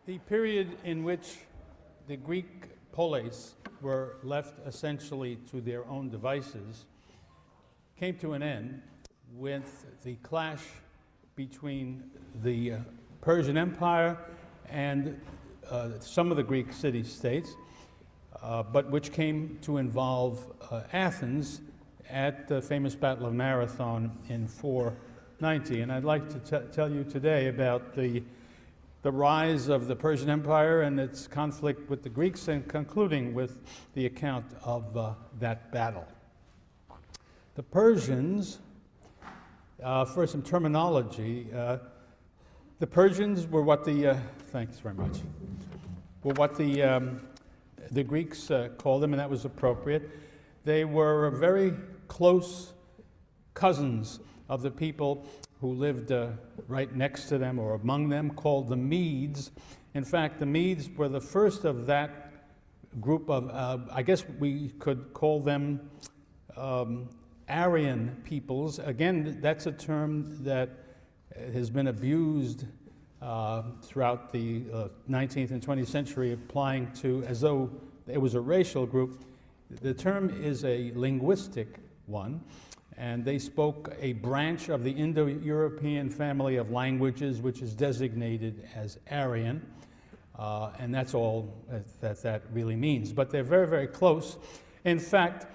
The period in which the Greek polis were left essentially to their own devices came to an end with the clash between the Persian Empire and some of the Greek city-states, but which came to involve Athens at the famous Battle of Marathon in 490. And I'd like to tell you today about the rise of the Persian Empire and its conflict with the Greeks, and concluding with the account of that battle. The Persians, for some terminology, the Persians were what the, thanks very much, were what the Greeks called them, and that was appropriate. They were very close cousins of the people who lived right next to them or among them, called the Medes. In fact, the Medes were the first of that group of, I guess we could call them Aryan peoples. Again, that's a term that has been abused throughout the 19th and 20th century, applying to as though it was a racial group. The term is a linguistic one, and they spoke a branch of the Indo-European family of languages, which is designated as Aryan, and that's all that really means. But they're very, very close. In fact,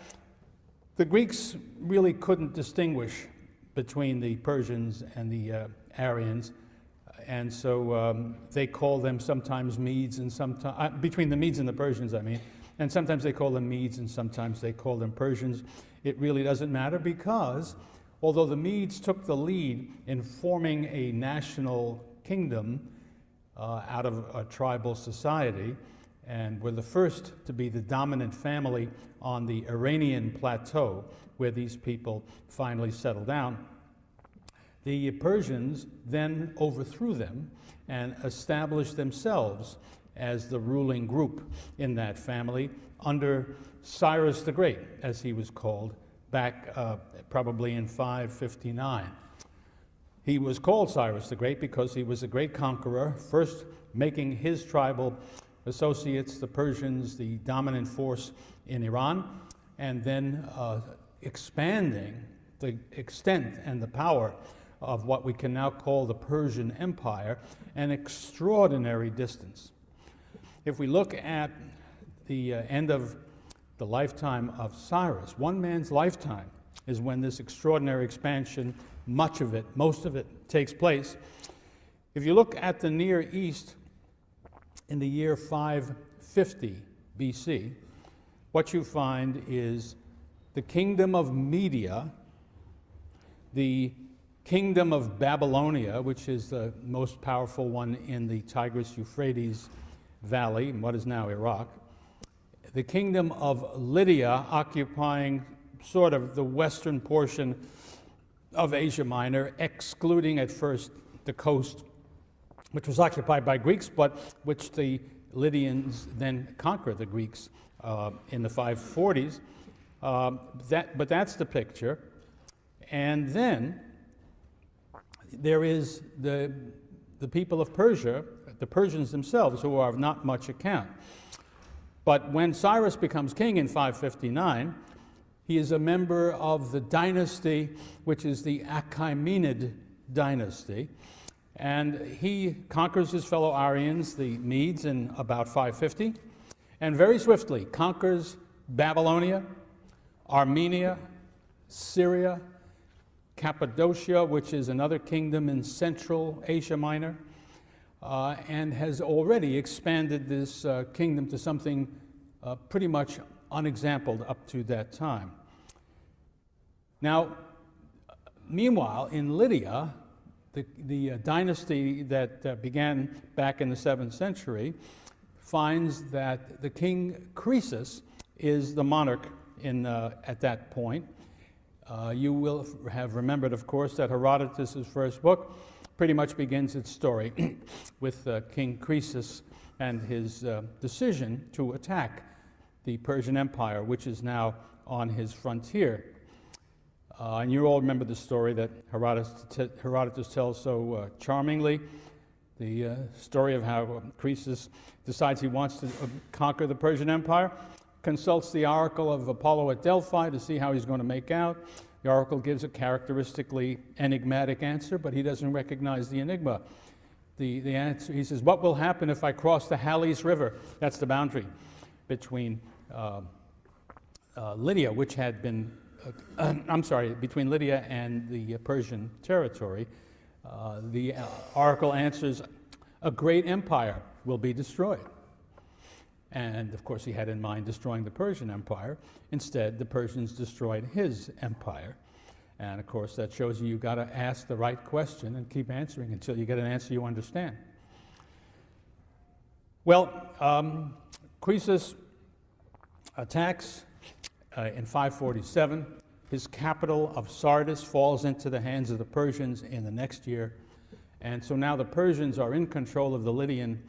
the Greeks really couldn't distinguish between the Persians and the Aryans, and so they call them sometimes Medes, and sometimes between the Medes and the Persians, I mean, and sometimes they call them Medes and sometimes they call them Persians. It really doesn't matter, because although the Medes took the lead in forming a national kingdom out of a tribal society and were the first to be the dominant family on the Iranian plateau where these people finally settled down, the Persians then overthrew them and established themselves as the ruling group in that family under Cyrus the Great, as he was called, back probably in 559. He was called Cyrus the Great because he was a great conqueror, first making his tribal associates, the Persians, the dominant force in Iran, and then expanding the extent and the power of what we can now call the Persian Empire, an extraordinary distance. If we look at the end of the lifetime of Cyrus, one man's lifetime is when this extraordinary expansion, most of it takes place. If you look at the Near East in the year 550 BC, what you find is the kingdom of Media, the kingdom of Babylonia, which is the most powerful one in the Tigris-Euphrates Valley, in what is now Iraq, the kingdom of Lydia, occupying sort of the western portion of Asia Minor, excluding at first the coast, which was occupied by Greeks, but which the Lydians then conquered the Greeks in the 540s. But that's the picture. And then there is the people of Persia, the Persians themselves, who are of not much account. But when Cyrus becomes king in 559, he is a member of the dynasty, which is the Achaemenid dynasty, and he conquers his fellow Aryans, the Medes, in about 550, and very swiftly conquers Babylonia, Armenia, Syria, Cappadocia, which is another kingdom in Central Asia Minor, and has already expanded this kingdom to something pretty much unexampled up to that time. Now, meanwhile, in Lydia, the dynasty that began back in the 7th century finds that the king Croesus is the monarch at that point. You will have remembered, of course, that Herodotus' first book pretty much begins its story with King Croesus and his decision to attack the Persian Empire, which is now on his frontier. And you all remember the story that Herodotus tells so charmingly. the story of how Croesus decides he wants to conquer the Persian Empire, consults the oracle of Apollo at Delphi to see how he's going to make out. The oracle gives a characteristically enigmatic answer, but he doesn't recognize the enigma. The answer, he says, what will happen if I cross the Halys River? That's the boundary between Lydia, which had been, between Lydia and the Persian territory. The oracle answers, a great empire will be destroyed. And of course he had in mind destroying the Persian Empire. Instead, the Persians destroyed his empire. And of course that shows you've got to ask the right question and keep answering until you get an answer you understand. Well, Croesus attacks in 547. His capital of Sardis falls into the hands of the Persians in the next year. And so now the Persians are in control of the Lydian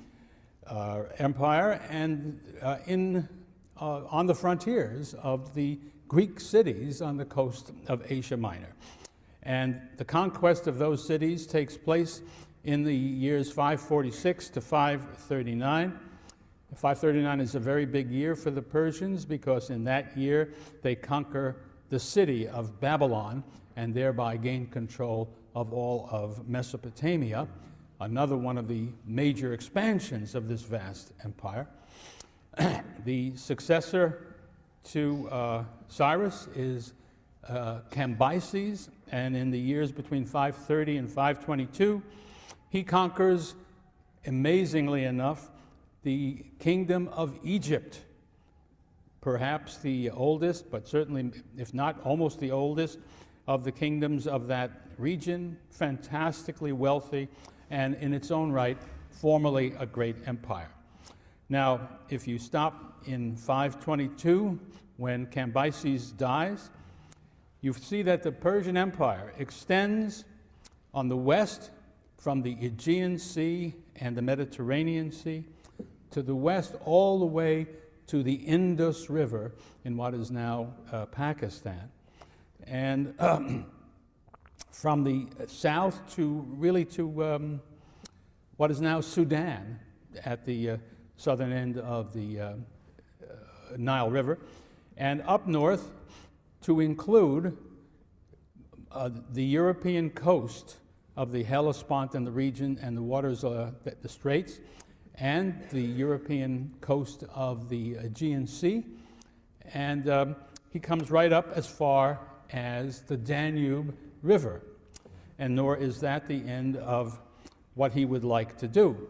Empire and on the frontiers of the Greek cities on the coast of Asia Minor. And the conquest of those cities takes place in the years 546 to 539. 539 is a very big year for the Persians because in that year they conquer the city of Babylon and thereby gain control of all of Mesopotamia, another one of the major expansions of this vast empire. The successor to Cyrus is Cambyses, and in the years between 530 and 522, he conquers, amazingly enough, the kingdom of Egypt, perhaps the oldest, but certainly, if not almost the oldest, of the kingdoms of that region, fantastically wealthy, and in its own right, formerly a great empire. Now, if you stop in 522, when Cambyses dies, you see that the Persian Empire extends on the west from the Aegean Sea and the Mediterranean Sea to the west all the way to the Indus River in what is now Pakistan. And from the south to really to what is now Sudan at the southern end of the Nile River, and up north to include the European coast of the Hellespont and the region and the waters, the straits, and the European coast of the Aegean Sea. And he comes right up as far as the Danube River. And nor is that the end of what he would like to do.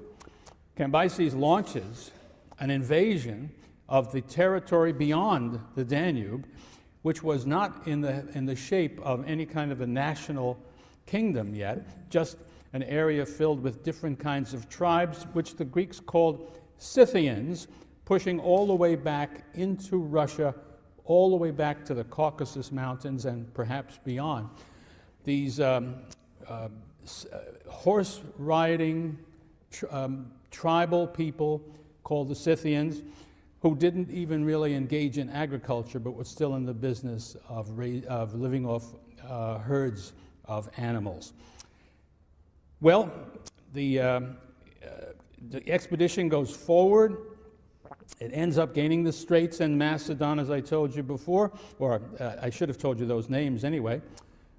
Cambyses launches an invasion of the territory beyond the Danube, which was not in the shape of any kind of a national kingdom yet, just an area filled with different kinds of tribes, which the Greeks called Scythians, pushing all the way back into Russia, all the way back to the Caucasus Mountains and perhaps beyond. These horse-riding tribal people called the Scythians, who didn't even really engage in agriculture, but were still in the business of living off herds of animals. Well, the expedition goes forward. It ends up gaining the straits and Macedon, as I told you before, or I should have told you those names anyway.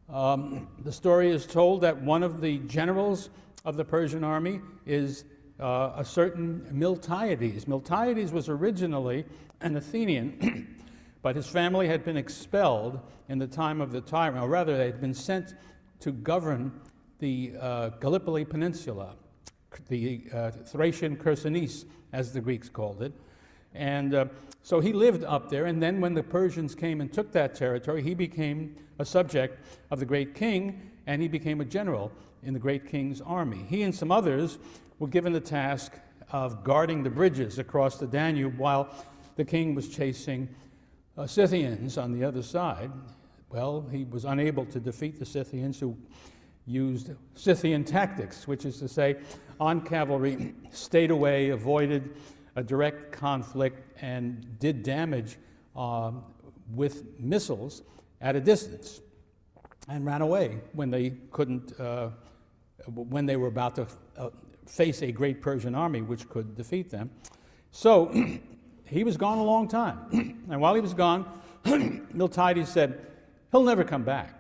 The story is told that one of the generals of the Persian army is a certain Miltiades. Miltiades was originally an Athenian, but his family had been expelled in the time of the tyrant, or rather they had been sent to govern the Gallipoli Peninsula, the Thracian Chersonese, as the Greeks called it. And so he lived up there, and then when the Persians came and took that territory, he became a subject of the great king, and he became a general in the great king's army. He and some others were given the task of guarding the bridges across the Danube while the king was chasing Scythians on the other side. Well, he was unable to defeat the Scythians, who used Scythian tactics, which is to say, on cavalry, stayed away, avoided a direct conflict, and did damage with missiles at a distance, and ran away when they couldn't, when they were about to face a great Persian army which could defeat them. So he was gone a long time. And while he was gone, Miltiades said, he'll never come back.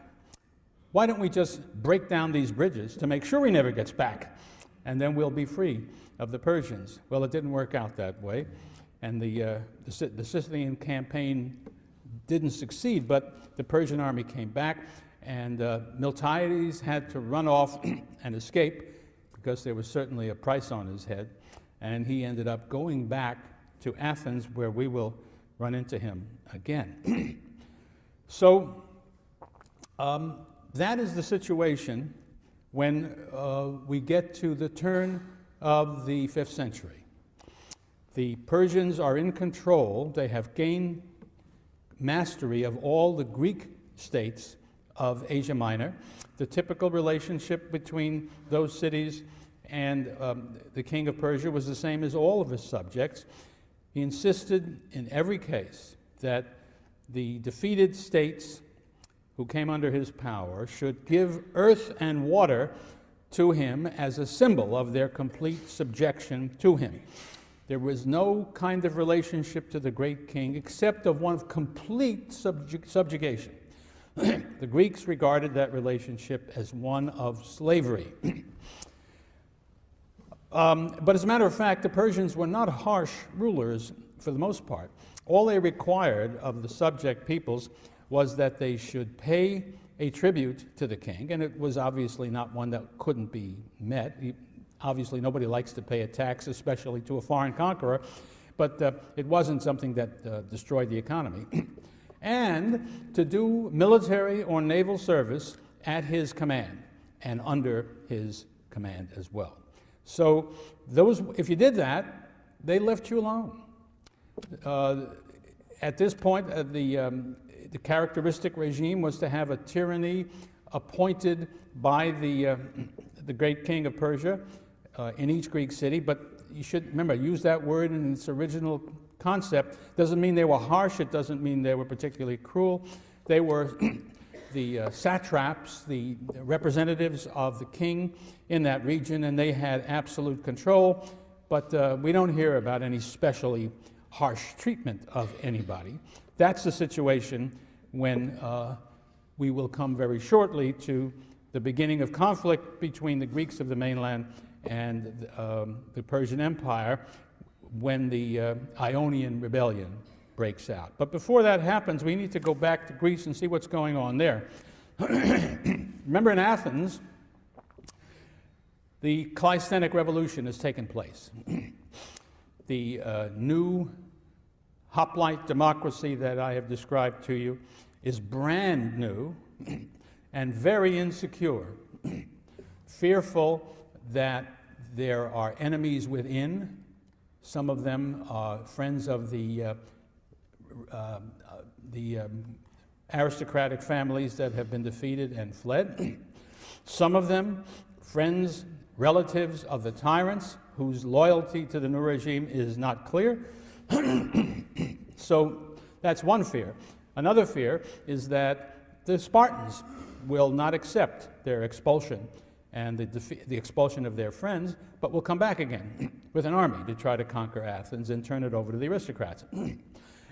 Why don't we just break down these bridges to make sure he never gets back, and then we'll be free of the Persians? Well, it didn't work out that way, and the Sicilian campaign didn't succeed, but the Persian army came back, and Miltiades had to run off and escape because there was certainly a price on his head, and he ended up going back to Athens, where we will run into him again. So that is the situation when we get to the turn of the 5th century. The Persians are in control. They have gained mastery of all the Greek states of Asia Minor. The typical relationship between those cities and the king of Persia was the same as all of his subjects. He insisted in every case that the defeated states who came under his power should give earth and water to him as a symbol of their complete subjection to him. There was no kind of relationship to the great king except of one of complete subjugation. The Greeks regarded that relationship as one of slavery. But as a matter of fact, the Persians were not harsh rulers for the most part. All they required of the subject peoples was that they should pay a tribute to the king, and it was obviously not one that couldn't be met. Obviously, nobody likes to pay a tax, especially to a foreign conqueror, but it wasn't something that destroyed the economy. And to do military or naval service at his command and under his command as well. So if you did that, they left you alone. At this point, the characteristic regime was to have a tyranny appointed by the great king of Persia in each Greek city, but you should remember, use that word in its original concept. Doesn't mean they were harsh, it doesn't mean they were particularly cruel. They were the satraps, the representatives of the king in that region, and they had absolute control, but we don't hear about any specially harsh treatment of anybody. That's the situation when we will come very shortly to the beginning of conflict between the Greeks of the mainland and the Persian Empire, when the Ionian rebellion breaks out. But before that happens, we need to go back to Greece and see what's going on there. Remember, in Athens, the Cleisthenes Revolution has taken place. The new hoplite democracy that I have described to you is brand new and very insecure, fearful that there are enemies within. Some of them are friends of the aristocratic families that have been defeated and fled. Some of them friends, relatives of the tyrants whose loyalty to the new regime is not clear. So that's one fear. Another fear is that the Spartans will not accept their expulsion and the expulsion of their friends, but will come back again with an army to try to conquer Athens and turn it over to the aristocrats.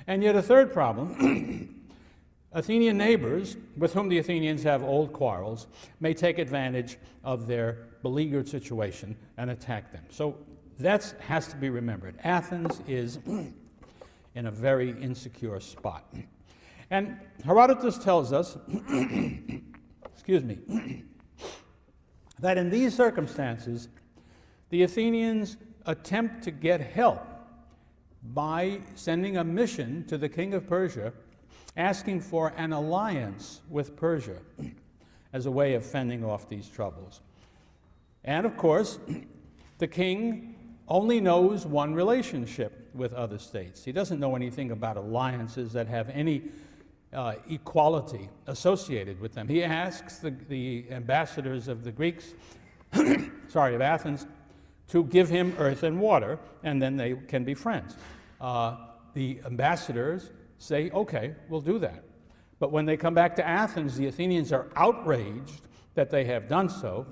And yet a third problem, Athenian neighbors, with whom the Athenians have old quarrels, may take advantage of their beleaguered situation and attack them. So that has to be remembered. Athens is in a very insecure spot. And Herodotus tells us, excuse me, that in these circumstances, the Athenians attempt to get help by sending a mission to the king of Persia, asking for an alliance with Persia as a way of fending off these troubles. And of course, the king only knows one relationship with other states. He doesn't know anything about alliances that have any equality associated with them. He asks the ambassadors of the Greeks, of Athens, to give him earth and water, and then they can be friends. The ambassadors say, okay, we'll do that. But when they come back to Athens, the Athenians are outraged that they have done so.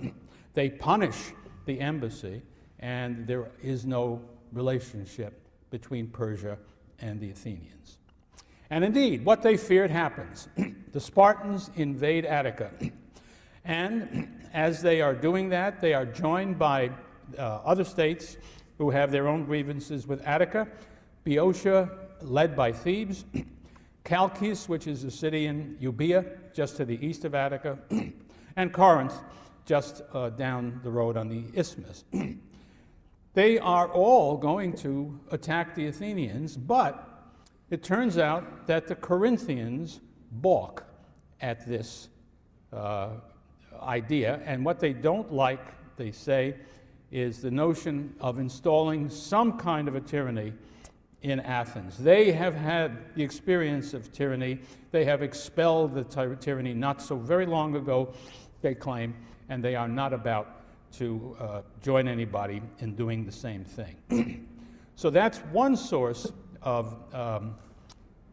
They punish the embassy, and there is no relationship between Persia and the Athenians. And indeed, what they feared happens. The Spartans invade Attica, and as they are doing that, they are joined by other states who have their own grievances with Attica. Boeotia, led by Thebes, Chalcis, which is a city in Euboea, just to the east of Attica, and Corinth, just down the road on the isthmus. They are all going to attack the Athenians, but it turns out that the Corinthians balk at this idea, and what they don't like, they say, is the notion of installing some kind of a tyranny in Athens. They have had the experience of tyranny. They have expelled the tyranny not so very long ago, they claim, and they are not about to join anybody in doing the same thing. So that's one source of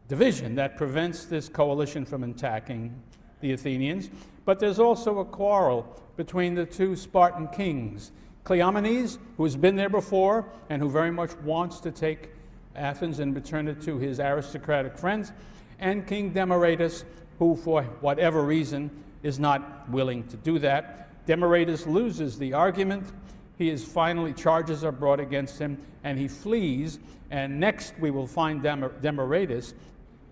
division that prevents this coalition from attacking the Athenians. But there's also a quarrel between the two Spartan kings, Cleomenes, who has been there before and who very much wants to take Athens and return it to his aristocratic friends, and King Demaratus, who for whatever reason is not willing to do that. Demaratus loses the argument. Charges are brought against him, and he flees. And next we will find Demaratus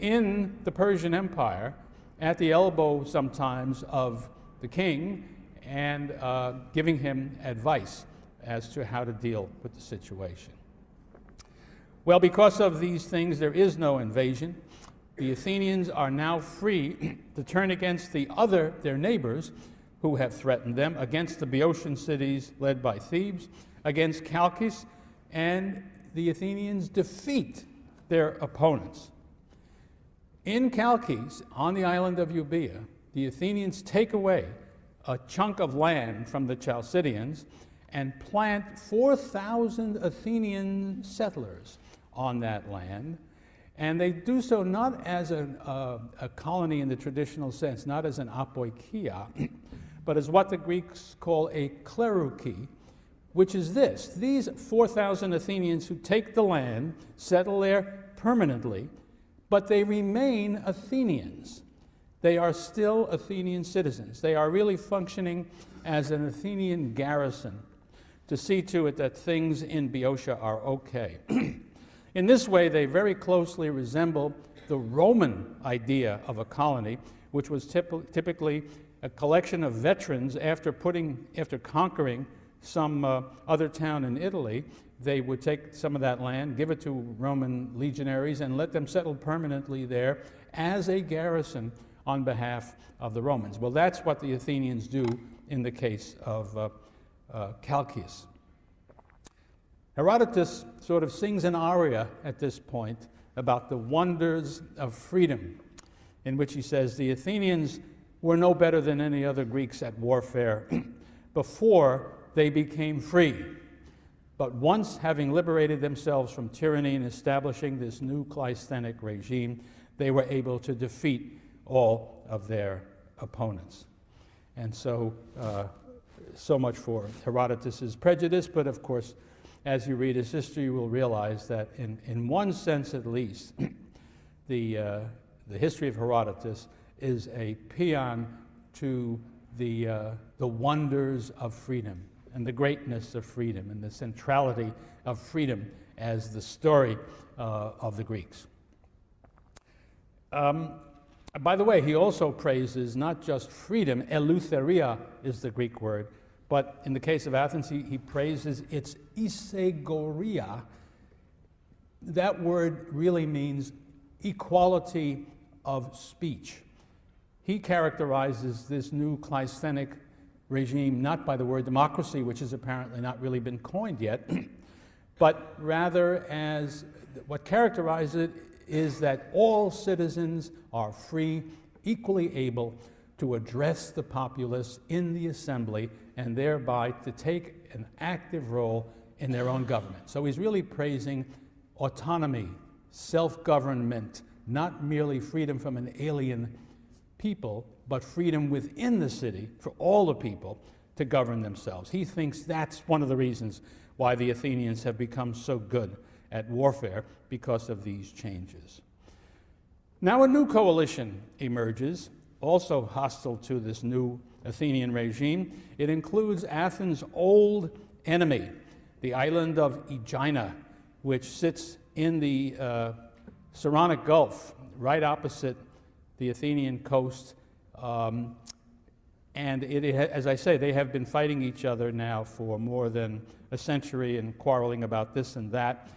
in the Persian Empire, at the elbow sometimes of the king, and giving him advice as to how to deal with the situation. Well, because of these things, there is no invasion. The Athenians are now free to turn against their neighbors who have threatened them, against the Boeotian cities led by Thebes, against Chalcis, and the Athenians defeat their opponents. In Chalcis, on the island of Euboea, the Athenians take away a chunk of land from the Chalcidians and plant 4,000 Athenian settlers on that land, and they do so not as a colony in the traditional sense, not as an apoikia, but as what the Greeks call a klerouki, which is this. These 4,000 Athenians who take the land, settle there permanently, but they remain Athenians. They are still Athenian citizens. They are really functioning as an Athenian garrison to see to it that things in Boeotia are okay. In this way, they very closely resemble the Roman idea of a colony, which was typically a collection of veterans after conquering some other town in Italy. They would take some of that land, give it to Roman legionaries, and let them settle permanently there as a garrison on behalf of the Romans. Well, that's what the Athenians do in the case of Chalcis. Herodotus sort of sings an aria at this point about the wonders of freedom, in which he says the Athenians were no better than any other Greeks at warfare before they became free. But once having liberated themselves from tyranny and establishing this new Cleisthenic regime, they were able to defeat all of their opponents. And so, so much for Herodotus's prejudice, but of course, as you read his history, you will realize that in one sense at least, the history of Herodotus is a paean to the wonders of freedom and the greatness of freedom and the centrality of freedom as the story of the Greeks. By the way, he also praises not just freedom, eleutheria is the Greek word, but in the case of Athens, he praises its isegoria. That word really means equality of speech. He characterizes this new Cleisthenic regime not by the word democracy, which has apparently not really been coined yet, but rather as what characterizes it is that all citizens are free, equally able to address the populace in the assembly and thereby to take an active role in their own government. So he's really praising autonomy, self-government, not merely freedom from an alien people, but freedom within the city for all the people to govern themselves. He thinks that's one of the reasons why the Athenians have become so good at warfare because of these changes. Now a new coalition emerges, also hostile to this new Athenian regime. It includes Athens' old enemy, the island of Aegina, which sits in the Saronic Gulf, right opposite the Athenian coast. And as I say, they have been fighting each other now for more than a century and quarreling about this and that.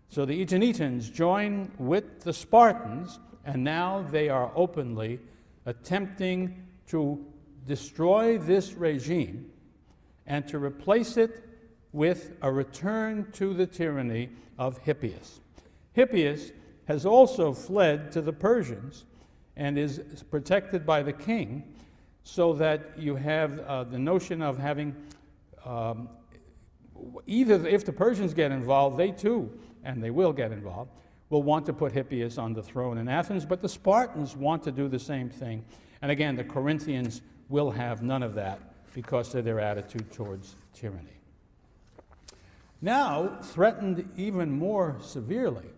So the Aeginetans join with the Spartans, and now they are openly attempting to destroy this regime and to replace it with a return to the tyranny of Hippias. Hippias has also fled to the Persians and is protected by the king, so that you have the notion of having either, if the Persians get involved, they too, and they will get involved, will want to put Hippias on the throne in Athens, but the Spartans want to do the same thing. And again, the Corinthians will have none of that because of their attitude towards tyranny. Now, threatened even more severely,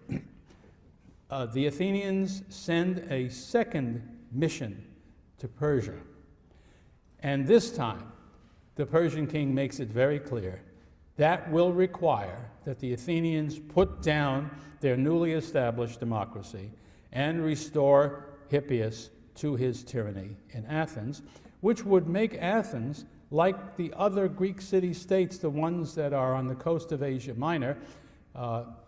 the Athenians send a second mission to Persia. And this time, the Persian king makes it very clear that will require that the Athenians put down their newly established democracy and restore Hippias to his tyranny in Athens, which would make Athens, like the other Greek city-states, the ones that are on the coast of Asia Minor,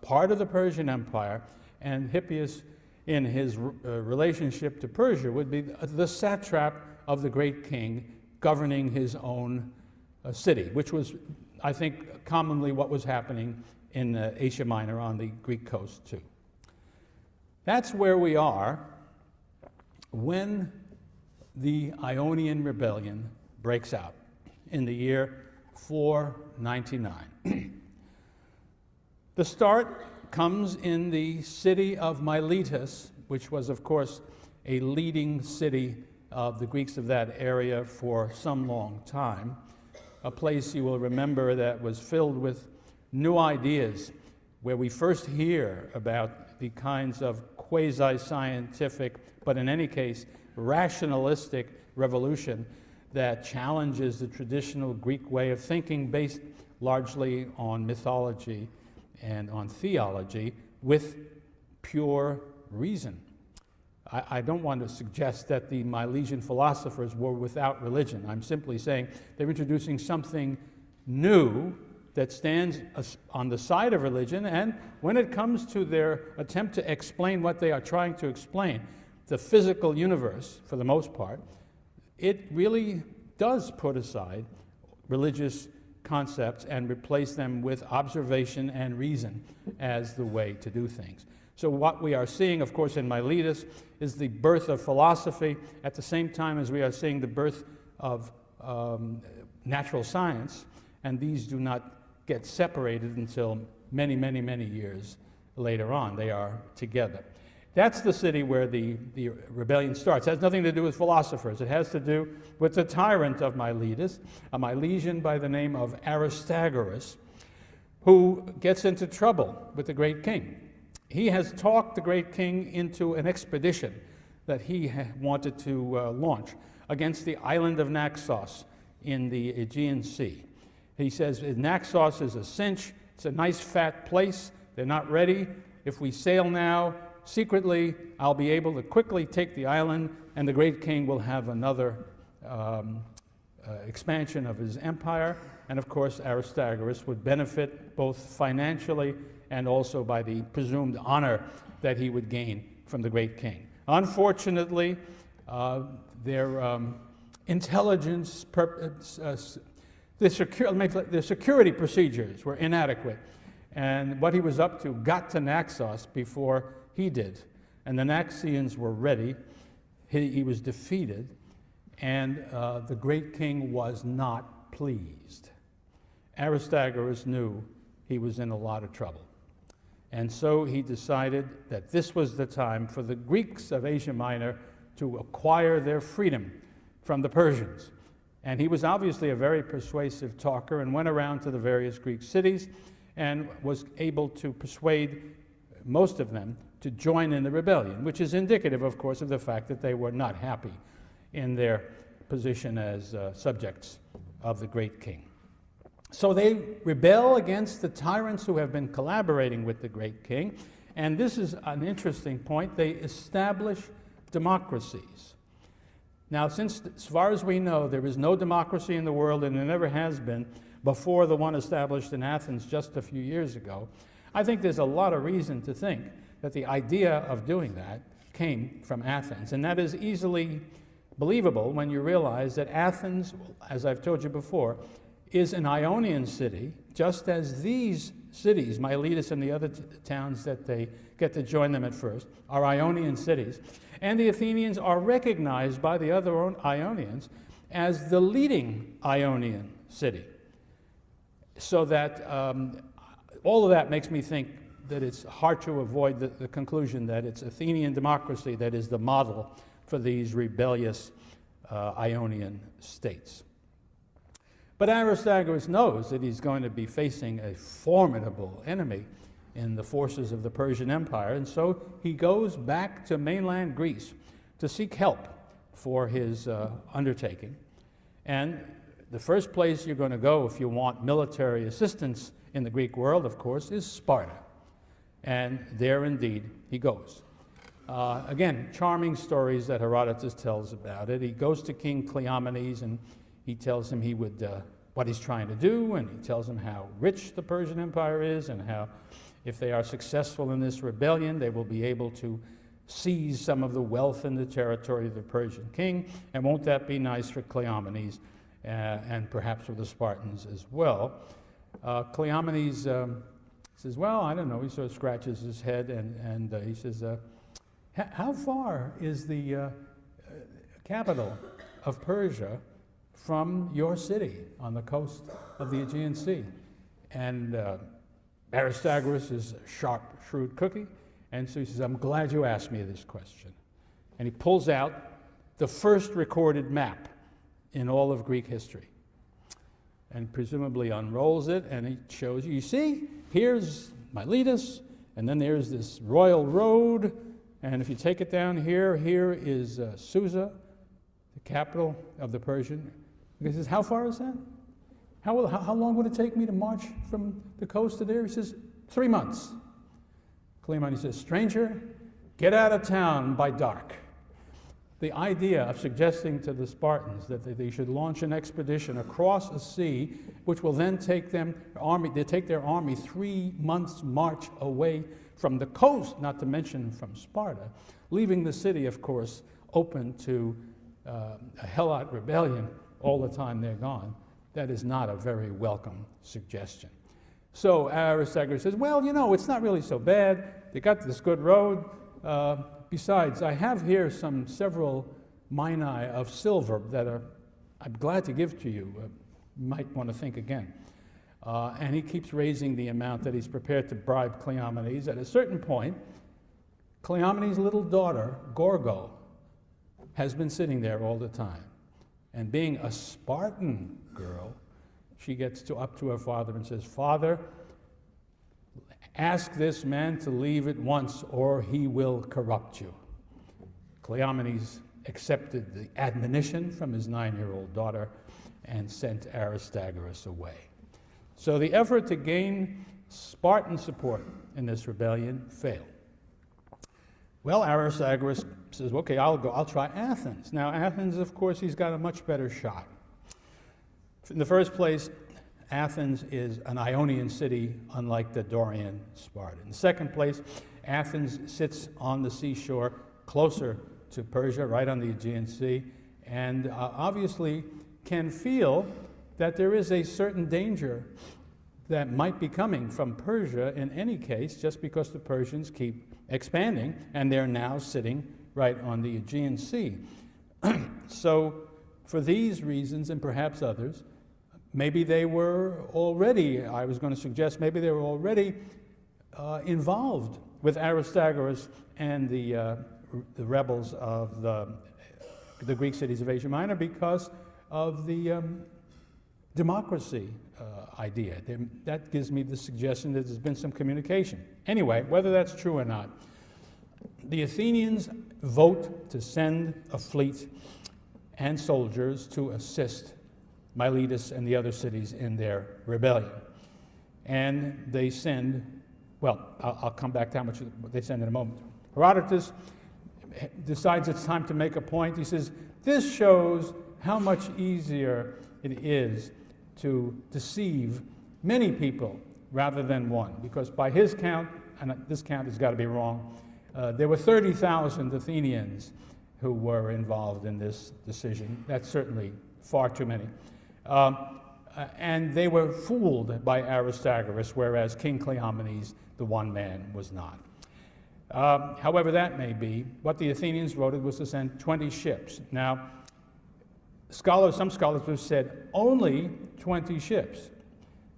part of the Persian Empire, and Hippias, in his relationship to Persia, would be the satrap of the great king governing his own city, which was, I think, commonly what was happening in Asia Minor on the Greek coast too. That's where we are when the Ionian Rebellion breaks out in the year 499. The start comes in the city of Miletus, which was, of course, a leading city of the Greeks of that area for some long time, a place you will remember that was filled with new ideas, where we first hear about the kinds of quasi-scientific, but in any case, rationalistic revolution that challenges the traditional Greek way of thinking based largely on mythology and on theology with pure reason. I don't want to suggest that the Milesian philosophers were without religion. I'm simply saying they're introducing something new that stands on the side of religion, and when it comes to their attempt to explain what they are trying to explain, the physical universe, for the most part, it really does put aside religious concepts and replace them with observation and reason as the way to do things. So what we are seeing, of course, in Miletus is the birth of philosophy at the same time as we are seeing the birth of natural science, and these do not get separated until many, many, many years later on. They are together. That's the city where the rebellion starts. It has nothing to do with philosophers. It has to do with the tyrant of Miletus, a Milesian by the name of Aristagoras, who gets into trouble with the great king. He has talked the great king into an expedition that he wanted to launch against the island of Naxos in the Aegean Sea. He says Naxos is a cinch. It's a nice fat place. They're not ready. If we sail now, secretly, I'll be able to quickly take the island, and the great king will have another expansion of his empire. And of course, Aristagoras would benefit both financially and also by the presumed honor that he would gain from the great king. Unfortunately, their intelligence, their security procedures were inadequate. And what he was up to got to Naxos before he did. And the Naxians were ready. He was defeated. And the great king was not pleased. Aristagoras knew he was in a lot of trouble. And so he decided that this was the time for the Greeks of Asia Minor to acquire their freedom from the Persians. And he was obviously a very persuasive talker and went around to the various Greek cities and was able to persuade most of them to join in the rebellion, which is indicative, of course, of the fact that they were not happy in their position as subjects of the great king. So they rebel against the tyrants who have been collaborating with the great king, and this is an interesting point. They establish democracies. Now, since, as far as we know, there is no democracy in the world, and there never has been before the one established in Athens just a few years ago, I think there's a lot of reason to think that the idea of doing that came from Athens. And that is easily believable when you realize that Athens, as I've told you before, is an Ionian city, just as these cities, Miletus and the other towns that they get to join them at first, are Ionian cities. And the Athenians are recognized by the other Ionians as the leading Ionian city. So that all of that makes me think that it's hard to avoid the conclusion that it's Athenian democracy that is the model for these rebellious Ionian states. But Aristogamus knows that he's going to be facing a formidable enemy in the forces of the Persian Empire, and so he goes back to mainland Greece to seek help for his undertaking. And the first place you're going to go if you want military assistance in the Greek world, of course, is Sparta. And there indeed he goes. Again, charming stories that Herodotus tells about it. He goes to King Cleomenes and he tells him what he's trying to do, and he tells him how rich the Persian Empire is and how if they are successful in this rebellion, they will be able to seize some of the wealth and the territory of the Persian king. And won't that be nice for Cleomenes and perhaps for the Spartans as well? Cleomenes says, well, I don't know. He sort of scratches his head and he says, how far is the capital of Persia from your city on the coast of the Aegean Sea? And Aristogamus is a sharp, shrewd cookie, and so he says, I'm glad you asked me this question. And he pulls out the first recorded map in all of Greek history and presumably unrolls it, and he shows you see, here's Miletus, and then there's this royal road, and if you take it down here, here is Susa, the capital of the Persian. He says, how far is that? How long would it take me to march from the coast to there? He says, 3 months. Cleomenes says, stranger, get out of town by dark. The idea of suggesting to the Spartans that they should launch an expedition across a sea, which will then take their army 3 months' march away from the coast, not to mention from Sparta, leaving the city, of course, open to a Helot rebellion all the time they're gone. That is not a very welcome suggestion. So Aristogamus says, well, you know, it's not really so bad. They got this good road. Besides, I have here several minae of silver that I'm glad to give to you. You might want to think again. And he keeps raising the amount that he's prepared to bribe Cleomenes. At a certain point, Cleomenes' little daughter, Gorgo, has been sitting there all the time. And being a Spartan girl, she gets up to her father and says, Father, ask this man to leave at once or he will corrupt you. Cleomenes accepted the admonition from his 9-year-old daughter and sent Aristogamus away. So the effort to gain Spartan support in this rebellion failed. Well, Aristogamus says, okay, I'll try Athens. Now, Athens, of course, he's got a much better shot. In the first place, Athens is an Ionian city, unlike the Dorian Sparta. In the second place, Athens sits on the seashore closer to Persia, right on the Aegean Sea, and obviously can feel that there is a certain danger that might be coming from Persia in any case, just because the Persians keep expanding, and they're now sitting right on the Aegean Sea. So for these reasons, and perhaps others, maybe they were already, I was going to suggest, maybe they were already involved with Aristogamus and the rebels of the Greek cities of Asia Minor, because of the democracy idea. That gives me the suggestion that there's been some communication. Anyway, whether that's true or not, the Athenians vote to send a fleet and soldiers to assist Miletus and the other cities in their rebellion. And they send, well, I'll come back to how much they send in a moment. Herodotus decides it's time to make a point. He says, this shows how much easier it is to deceive many people rather than one, because by his count, and this count has got to be wrong, there were 30,000 Athenians who were involved in this decision. That's certainly far too many. And they were fooled by Aristagoras, whereas King Cleomenes, the one man, was not. However that may be, what the Athenians voted was to send 20 ships. Now, some scholars have said only 20 ships.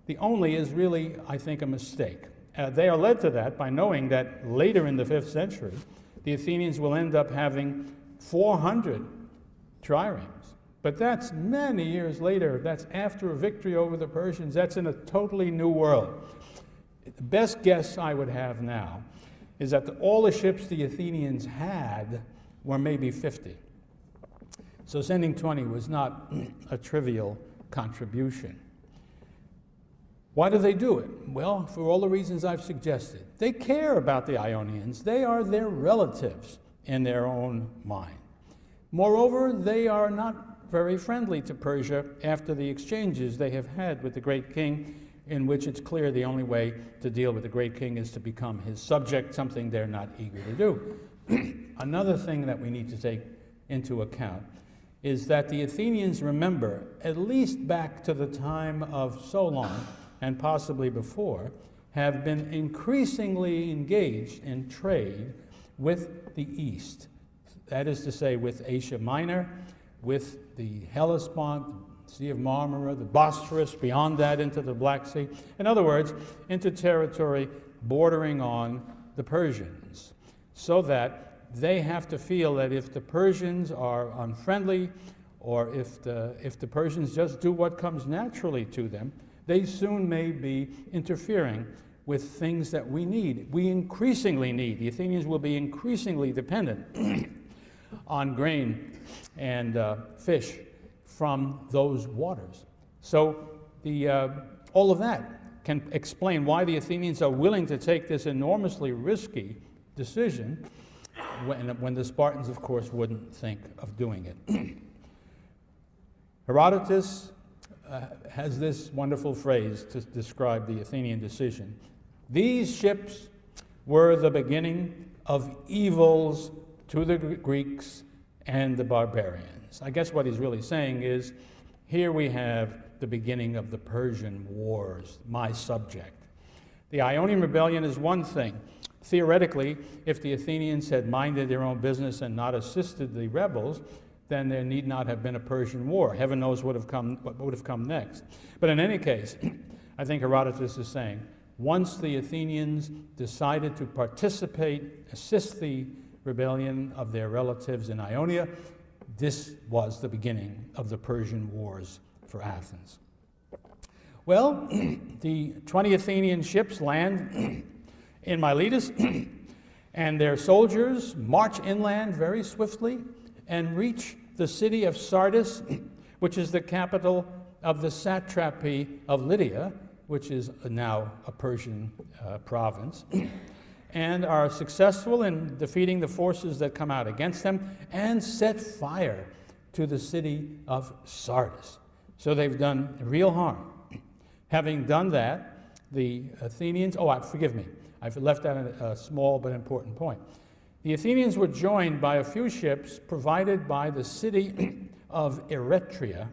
The only is really, I think, a mistake. They are led to that by knowing that later in the 5th century, the Athenians will end up having 400 triremes. But that's many years later. That's after a victory over the Persians. That's in a totally new world. The best guess I would have now is that all the ships the Athenians had were maybe 50. So sending 20 was not a trivial contribution. Why do they do it? Well, for all the reasons I've suggested. They care about the Ionians. They are their relatives in their own mind. Moreover, they are not very friendly to Persia after the exchanges they have had with the great king, in which it's clear the only way to deal with the great king is to become his subject, something they're not eager to do. Another thing that we need to take into account is that the Athenians remember, at least back to the time of Solon, and possibly before, have been increasingly engaged in trade with the East. That is to say, with Asia Minor, with the Hellespont, Sea of Marmara, the Bosphorus, beyond that into the Black Sea. In other words, into territory bordering on the Persians, so that they have to feel that if the Persians are unfriendly, or if the Persians just do what comes naturally to them, they soon may be interfering with things that we need. We increasingly need. The Athenians will be increasingly dependent on grain and fish from those waters. So all of that can explain why the Athenians are willing to take this enormously risky decision when the Spartans, of course, wouldn't think of doing it. Herodotus has this wonderful phrase to describe the Athenian decision. These ships were the beginning of evils to the Greeks and the barbarians. I guess what he's really saying is, here we have the beginning of the Persian Wars, my subject. The Ionian Rebellion is one thing. Theoretically, if the Athenians had minded their own business and not assisted the rebels, then there need not have been a Persian War. Heaven knows what would have come next. But in any case, I think Herodotus is saying, once the Athenians decided to participate, assist the rebellion of their relatives in Ionia, this was the beginning of the Persian Wars for Athens. Well, the 20 Athenian ships land in Miletus, and their soldiers march inland very swiftly and reach the city of Sardis, which is the capital of the satrapy of Lydia, which is now a Persian province, and are successful in defeating the forces that come out against them and set fire to the city of Sardis. So they've done real harm. Having done that, the Athenians, forgive me, I've left out a small but important point. The Athenians were joined by a few ships provided by the city of Eretria,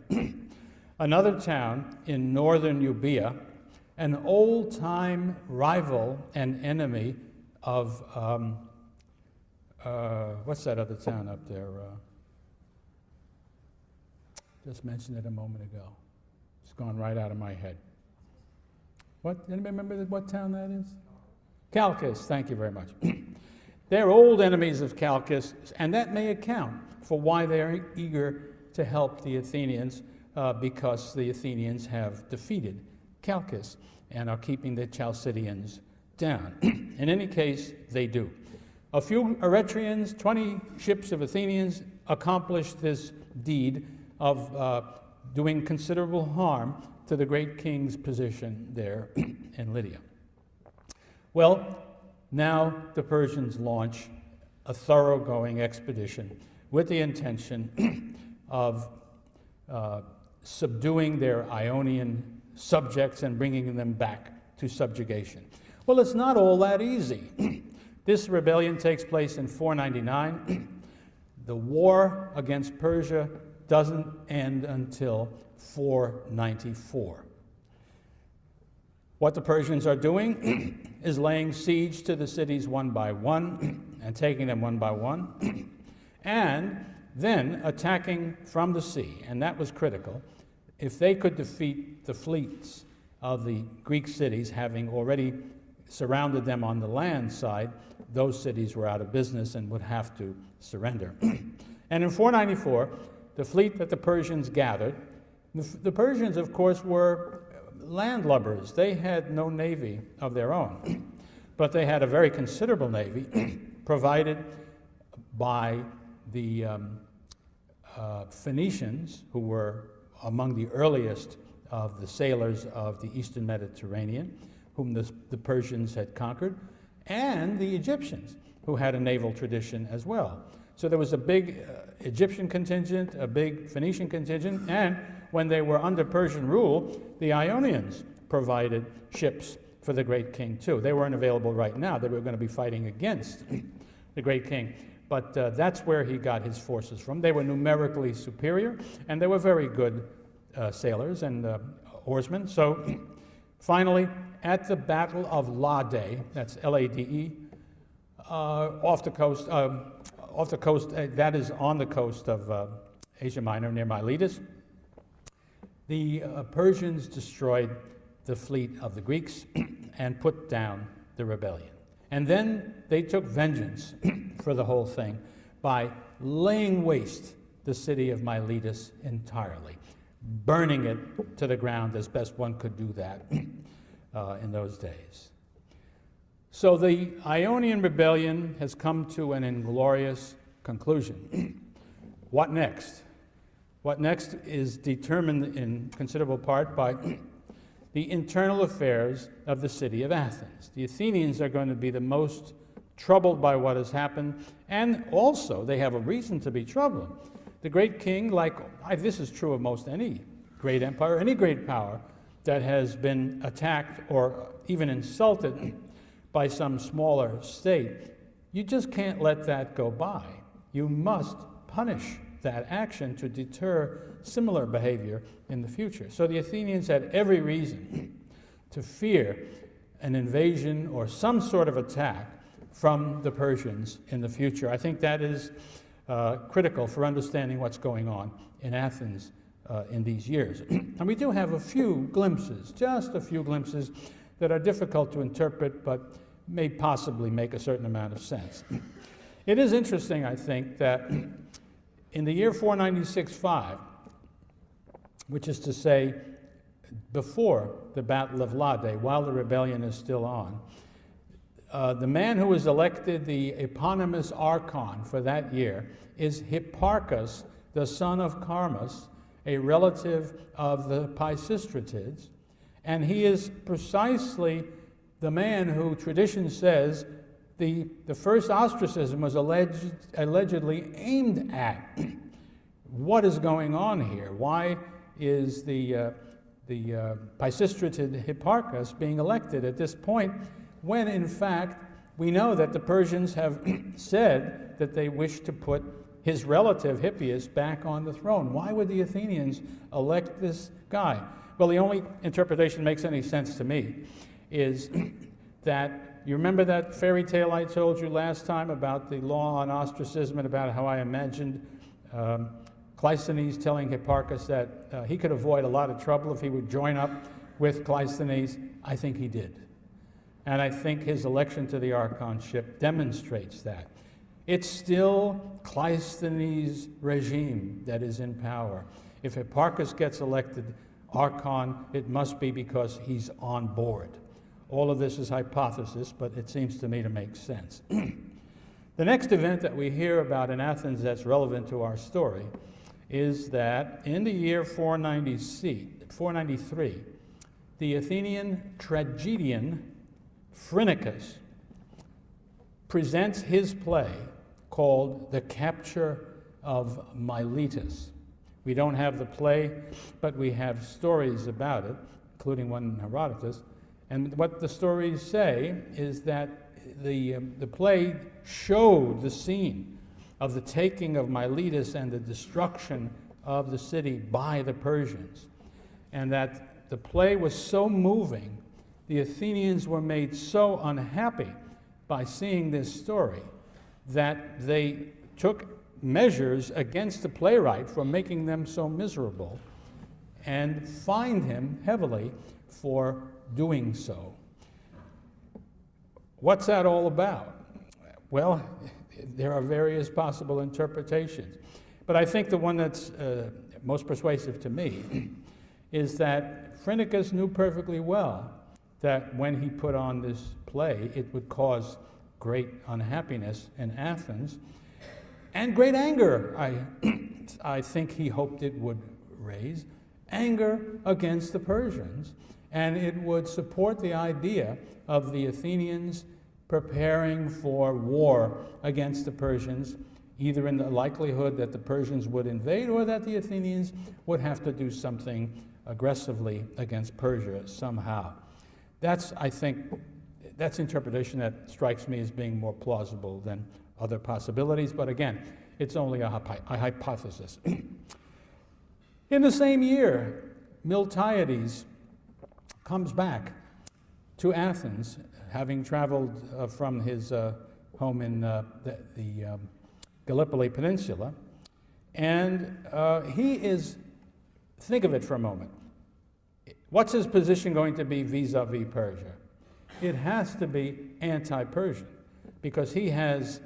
another town in northern Euboea, an old-time rival and enemy of, what's that other town up there? Just mentioned it a moment ago. It's gone right out of my head. What? Anybody remember what town that is? Chalcis, thank you very much. They're old enemies of Chalcis, and that may account for why they're eager to help the Athenians because the Athenians have defeated Chalcis and are keeping the Chalcidians down. In any case, they do. A few Eretrians, 20 ships of Athenians accomplished this deed of doing considerable harm to the great king's position there in Lydia. Well, now the Persians launch a thoroughgoing expedition with the intention of subduing their Ionian subjects and bringing them back to subjugation. Well, it's not all that easy. This rebellion takes place in 499. The war against Persia doesn't end until 494. What the Persians are doing is laying siege to the cities one by one and taking them one by one, and then attacking from the sea, and that was critical. If they could defeat the fleets of the Greek cities, having already surrounded them on the land side, those cities were out of business and would have to surrender. And in 494, the fleet that the Persians gathered, the Persians, of course, were landlubbers. They had no navy of their own, but they had a very considerable navy provided by the Phoenicians, who were among the earliest of the sailors of the Eastern Mediterranean, whom the Persians had conquered, and the Egyptians, who had a naval tradition as well. So there was a big Egyptian contingent, a big Phoenician contingent, and when they were under Persian rule, the Ionians provided ships for the great king too. They weren't available right now. They were going to be fighting against the great king. But that's where he got his forces from. They were numerically superior, and they were very good sailors and oarsmen. So finally, at the Battle of Lade, that's L-A-D-E, off the coast, that is on the coast of Asia Minor, near Miletus, the Persians destroyed the fleet of the Greeks and put down the rebellion. And then they took vengeance for the whole thing by laying waste the city of Miletus entirely, burning it to the ground as best one could do that in those days. So the Ionian rebellion has come to an inglorious conclusion. What next? What next is determined in considerable part by the internal affairs of the city of Athens. The Athenians are going to be the most troubled by what has happened, and also they have a reason to be troubled. The great king, this is true of most any great empire, any great power that has been attacked or even insulted by some smaller state, you just can't let that go by. You must punish that action to deter similar behavior in the future. So the Athenians had every reason to fear an invasion or some sort of attack from the Persians in the future. I think that is critical for understanding what's going on in Athens in these years. And we do have a few glimpses, just a few glimpses, that are difficult to interpret but may possibly make a certain amount of sense. It is interesting, I think, that in the year 496-5, which is to say before the Battle of Lade, while the rebellion is still on, the man who was elected the eponymous archon for that year is Hipparchus, the son of Carmus, a relative of the Pisistratids, and he is precisely the man who tradition says the first ostracism was allegedly aimed at. What is going on here? Why is the Pisistratid Hipparchus being elected at this point, when in fact we know that the Persians have said that they wish to put his relative Hippias back on the throne? Why would the Athenians elect this guy? Well, the only interpretation that makes any sense to me is that, you remember that fairy tale I told you last time about the law on ostracism and about how I imagined Cleisthenes telling Hipparchus that he could avoid a lot of trouble if he would join up with Cleisthenes? I think he did. And I think his election to the archonship demonstrates that. It's still Cleisthenes' regime that is in power. If Hipparchus gets elected archon, it must be because he's on board. All of this is hypothesis, but it seems to me to make sense. The next event that we hear about in Athens that's relevant to our story is that in the year 493, the Athenian tragedian Phrynichus presents his play called The Capture of Miletus. We don't have the play, but we have stories about it, including one in Herodotus. And what the stories say is that the play showed the scene of the taking of Miletus and the destruction of the city by the Persians. And that the play was so moving, the Athenians were made so unhappy by seeing this story that they took measures against the playwright for making them so miserable and fined him heavily for doing so. What's that all about? Well, there are various possible interpretations, but I think the one that's most persuasive to me is that Phrynichus knew perfectly well that when he put on this play, it would cause great unhappiness in Athens and great anger. I think he hoped it would raise anger against the Persians, and it would support the idea of the Athenians preparing for war against the Persians, either in the likelihood that the Persians would invade or that the Athenians would have to do something aggressively against Persia somehow. I think, that's interpretation that strikes me as being more plausible than other possibilities, but again, it's only a hypothesis. In the same year, Miltiades comes back to Athens, having traveled from his home in the Gallipoli Peninsula, and he is, think of it for a moment, what's his position going to be vis-a-vis Persia? It has to be anti-Persian, because he has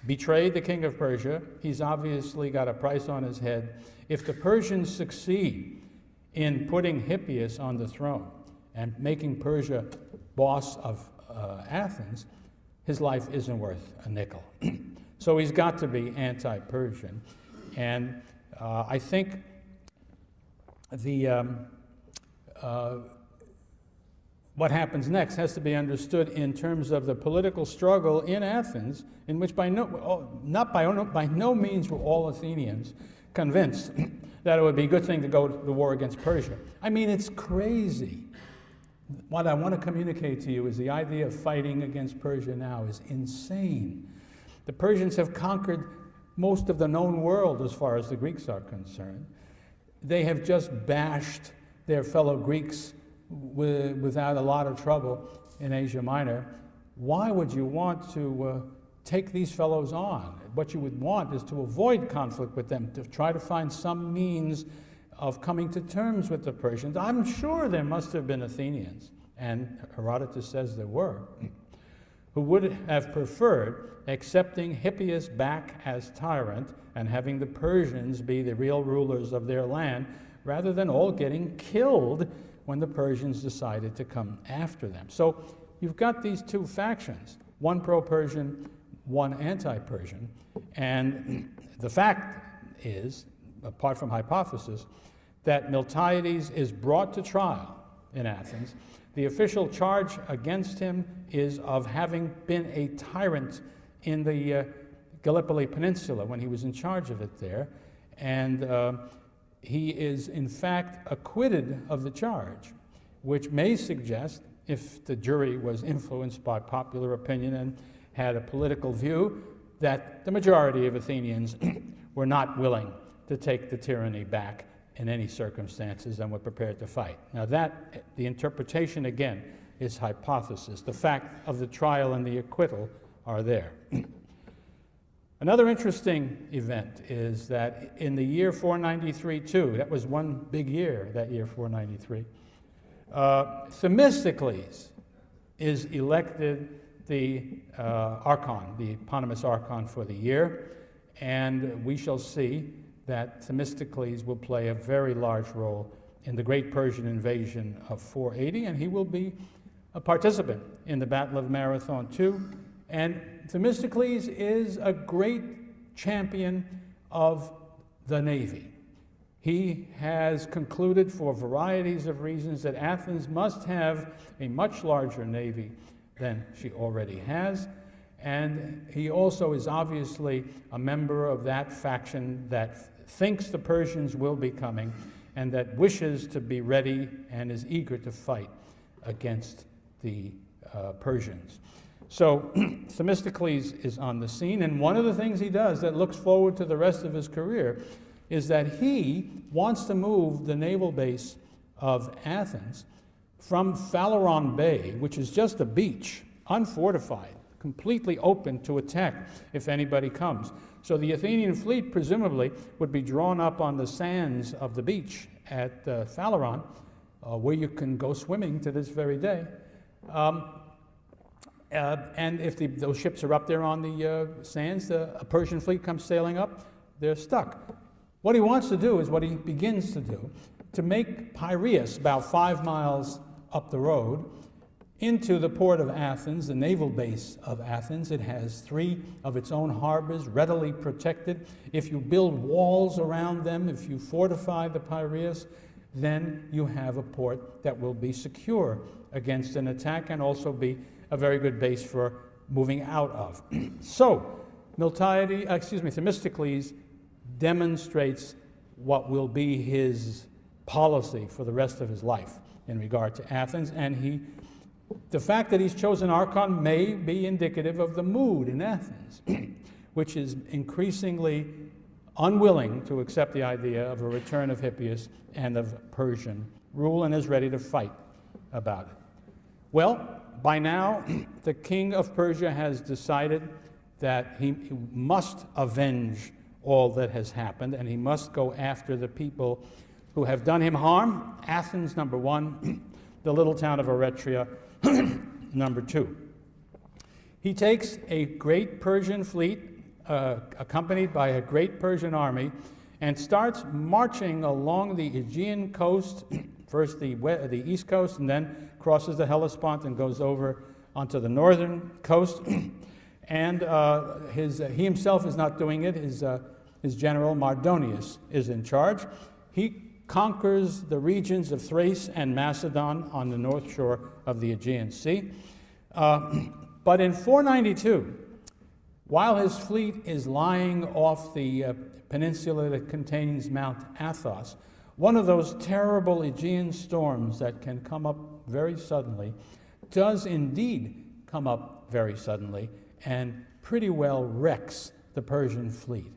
betrayed the king of Persia. He's obviously got a price on his head. If the Persians succeed in putting Hippias on the throne and making Persia boss of Athens, his life isn't worth a nickel. So he's got to be anti-Persian. And I think what happens next has to be understood in terms of the political struggle in Athens, in which by no means were all Athenians convinced that it would be a good thing to go to war against Persia. I mean, it's crazy. What I want to communicate to you is the idea of fighting against Persia now is insane. The Persians have conquered most of the known world as far as the Greeks are concerned. They have just bashed their fellow Greeks without a lot of trouble in Asia Minor. Why would you want to take these fellows on? What you would want is to avoid conflict with them, to try to find some means of coming to terms with the Persians. I'm sure there must have been Athenians, and Herodotus says there were, who would have preferred accepting Hippias back as tyrant and having the Persians be the real rulers of their land, rather than all getting killed when the Persians decided to come after them. So you've got these two factions, one pro-Persian, one anti-Persian, and the fact is, apart from hypothesis, that Miltiades is brought to trial in Athens. The official charge against him is of having been a tyrant in the Gallipoli Peninsula when he was in charge of it there, and he is in fact acquitted of the charge, which may suggest, if the jury was influenced by popular opinion and had a political view, that the majority of Athenians were not willing to take the tyranny back in any circumstances and were prepared to fight. Now the interpretation again is hypothesis. The fact of the trial and the acquittal are there. Another interesting event is that in the year 493 too, that was one big year, that year 493, Themistocles is elected the archon, the eponymous archon for the year, and we shall see that Themistocles will play a very large role in the great Persian invasion of 480, and he will be a participant in the Battle of Marathon too. And Themistocles is a great champion of the navy. He has concluded, for varieties of reasons, that Athens must have a much larger navy than she already has. And he also is obviously a member of that faction that thinks the Persians will be coming and that wishes to be ready and is eager to fight against the Persians. So Themistocles is on the scene, and one of the things he does that looks forward to the rest of his career is that he wants to move the naval base of Athens from Phaleron Bay, which is just a beach, unfortified, completely open to attack if anybody comes. So the Athenian fleet presumably would be drawn up on the sands of the beach at Phaleron, where you can go swimming to this very day. And if those ships are up there on the sands, a Persian fleet comes sailing up, they're stuck. What he wants to do is what he begins to do, to make Piraeus, about 5 miles up the road, into the port of Athens, the naval base of Athens. It has 3 of its own harbors, readily protected. If you build walls around them, if you fortify the Piraeus, then you have a port that will be secure against an attack and also be a very good base for moving out of. So, Themistocles demonstrates what will be his policy for the rest of his life in regard to Athens, and the fact that he's chosen archon may be indicative of the mood in Athens, which is increasingly unwilling to accept the idea of a return of Hippias and of Persian rule, and is ready to fight about it. Well, by now, the king of Persia has decided that he must avenge all that has happened, and he must go after the people who have done him harm. Athens, number 1, the little town of Eretria, number 2. He takes a great Persian fleet, accompanied by a great Persian army, and starts marching along the Aegean coast, first the east coast, and then crosses the Hellespont and goes over onto the northern coast. And he himself is not doing it. His general Mardonius is in charge. He conquers the regions of Thrace and Macedon on the north shore of the Aegean Sea. But in 492, while his fleet is lying off the peninsula that contains Mount Athos, one of those terrible Aegean storms that can come up very suddenly does indeed come up very suddenly and pretty well wrecks the Persian fleet.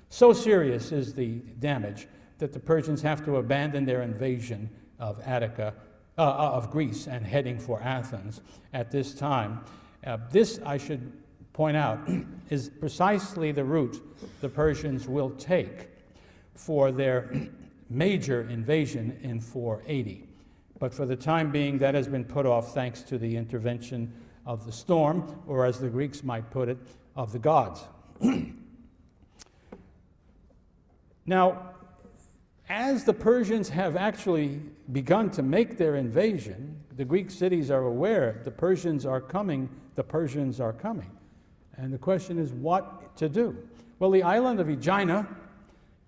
So serious is the damage that the Persians have to abandon their invasion of of Greece, and heading for Athens at this time. This, I should point out, is precisely the route the Persians will take for their major invasion in 480. But for the time being, that has been put off thanks to the intervention of the storm, or as the Greeks might put it, of the gods. Now, as the Persians have actually begun to make their invasion, the Greek cities are aware the Persians are coming, And the question is what to do. Well, the island of Aegina,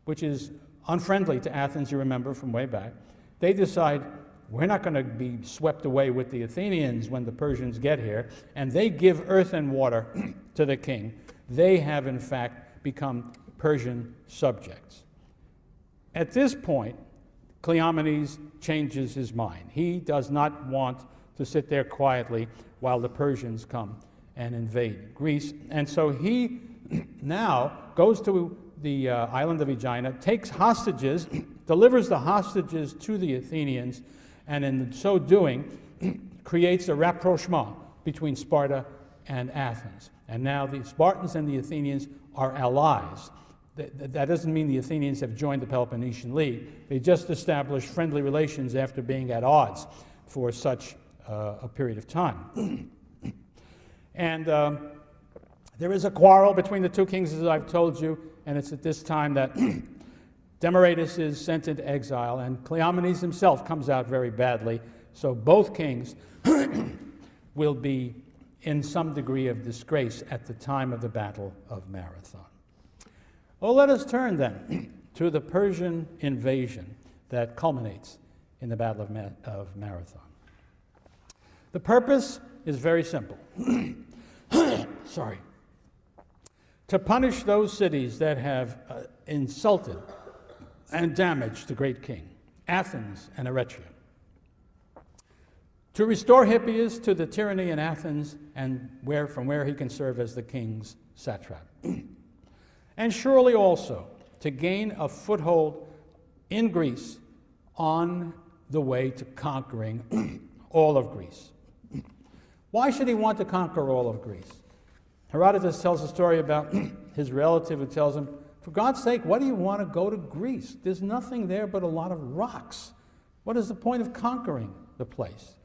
which is unfriendly to Athens, you remember from way back, they decide, we're not going to be swept away with the Athenians when the Persians get here, and they give earth and water to the king. They have, in fact, become Persian subjects. At this point, Cleomenes changes his mind. He does not want to sit there quietly while the Persians come and invade Greece. And so he now goes to the island of Aegina, takes hostages, delivers the hostages to the Athenians, and in so doing, creates a rapprochement between Sparta and Athens. And now the Spartans and the Athenians are allies. That doesn't mean the Athenians have joined the Peloponnesian League. They just established friendly relations after being at odds for such a period of time. And there is a quarrel between the two kings, as I've told you, and it's at this time that Demaratus is sent into exile, and Cleomenes himself comes out very badly. So both kings will be in some degree of disgrace at the time of the Battle of Marathon. Well, let us turn then to the Persian invasion that culminates in the Battle of Marathon. The purpose is very simple. Sorry. To punish those cities that have insulted and damaged the great king, Athens and Eretria. To restore Hippias to the tyranny in Athens and from where he can serve as the king's satrap. And surely also to gain a foothold in Greece on the way to conquering all of Greece. Why should he want to conquer all of Greece? Herodotus tells a story about his relative who tells him, for God's sake, why do you want to go to Greece? There's nothing there but a lot of rocks. What is the point of conquering the place?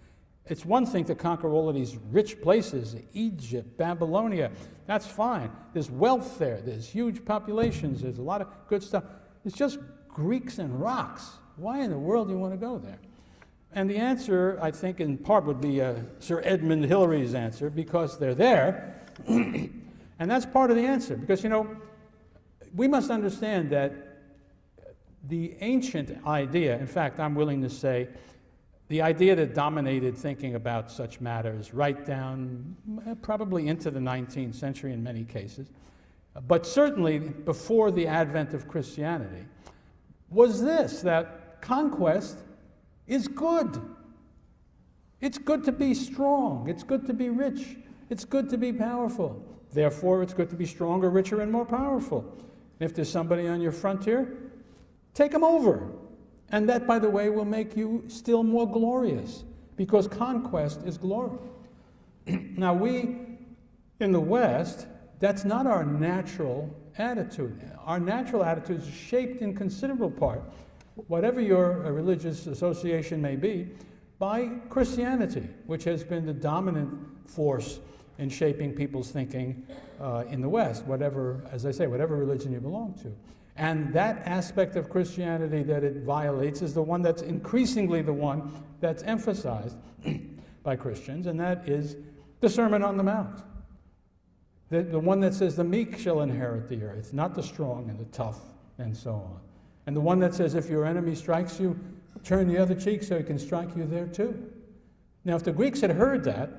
It's one thing to conquer all of these rich places, Egypt, Babylonia, that's fine. There's wealth there, there's huge populations, there's a lot of good stuff. It's just Greeks and rocks. Why in the world do you want to go there? And the answer, I think, in part would be Sir Edmund Hillary's answer, because they're there. And that's part of the answer, because, you know, we must understand that the ancient idea, in fact, I'm willing to say, the idea that dominated thinking about such matters right down probably into the 19th century in many cases, but certainly before the advent of Christianity, was this, that conquest is good. It's good to be strong. It's good to be rich. It's good to be powerful. Therefore, it's good to be stronger, richer, and more powerful. If there's somebody on your frontier, take them over. And that, by the way, will make you still more glorious, because conquest is glory. Now, we in the West, that's not our natural attitude. Our natural attitude is shaped in considerable part, whatever your religious association may be, by Christianity, which has been the dominant force in shaping people's thinking in the West, whatever, as I say, whatever religion you belong to. And that aspect of Christianity that it violates is the one that's increasingly the one that's emphasized by Christians, and that is the Sermon on the Mount. The one that says the meek shall inherit the earth, not the strong and the tough, and so on. And the one that says if your enemy strikes you, turn the other cheek so he can strike you there too. Now, if the Greeks had heard that,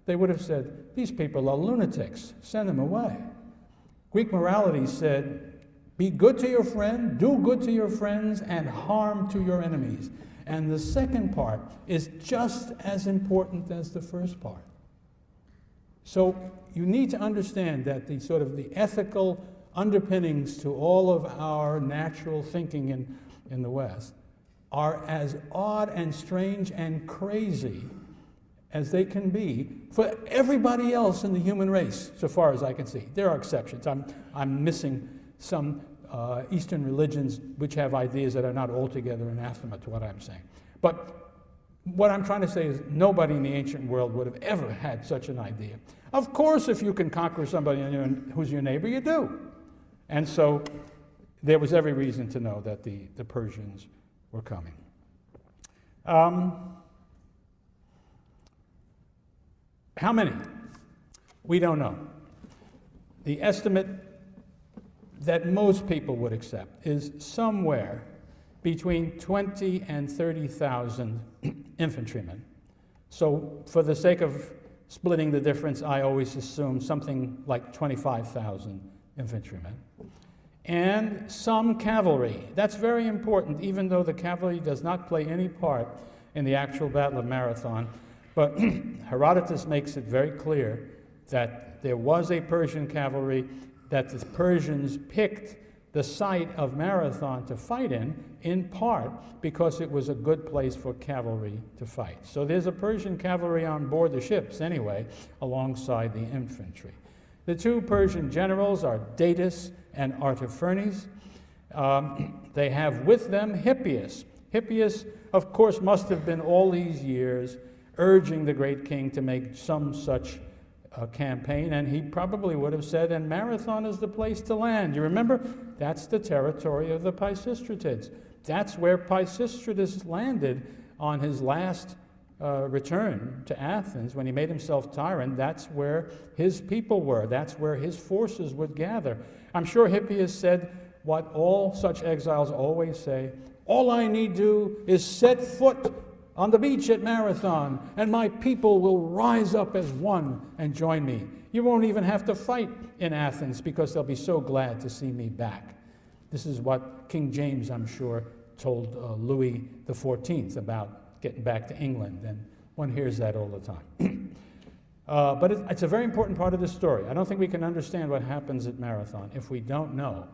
they would have said, these people are lunatics, send them away. Greek morality said, be good to your friend, do good to your friends, and harm to your enemies. And the second part is just as important as the first part. So you need to understand that the sort of the ethical underpinnings to all of our natural thinking in the West are as odd and strange and crazy as they can be for everybody else in the human race, so far as I can see. There are exceptions. I'm missing some Eastern religions which have ideas that are not altogether anathema to what I'm saying. But what I'm trying to say is nobody in the ancient world would have ever had such an idea. Of course, if you can conquer somebody who's your neighbor, you do. And so there was every reason to know that the Persians were coming. How many? We don't know. The estimate that most people would accept is somewhere between 20 and 30,000 infantrymen. So for the sake of splitting the difference, I always assume something like 25,000 infantrymen. And some cavalry. That's very important, even though the cavalry does not play any part in the actual Battle of Marathon. But Herodotus makes it very clear that there was a Persian cavalry, that the Persians picked the site of Marathon to fight in part because it was a good place for cavalry to fight. So there's a Persian cavalry on board the ships anyway, alongside the infantry. The two Persian generals are Datis and Artaphernes. They have with them Hippias. Hippias, of course, must have been all these years urging the great king to make some such campaign, and he probably would have said, and Marathon is the place to land. You remember? That's the territory of the Pisistratids. That's where Pisistratus landed on his last return to Athens. When he made himself tyrant, that's where his people were. That's where his forces would gather. I'm sure Hippias said what all such exiles always say: all I need do is set foot on the beach at Marathon, and my people will rise up as one and join me. You won't even have to fight in Athens because they'll be so glad to see me back. This is what King James, I'm sure, told Louis XIV about getting back to England, and one hears that all the time. But it's a very important part of the story. I don't think we can understand what happens at Marathon if we don't know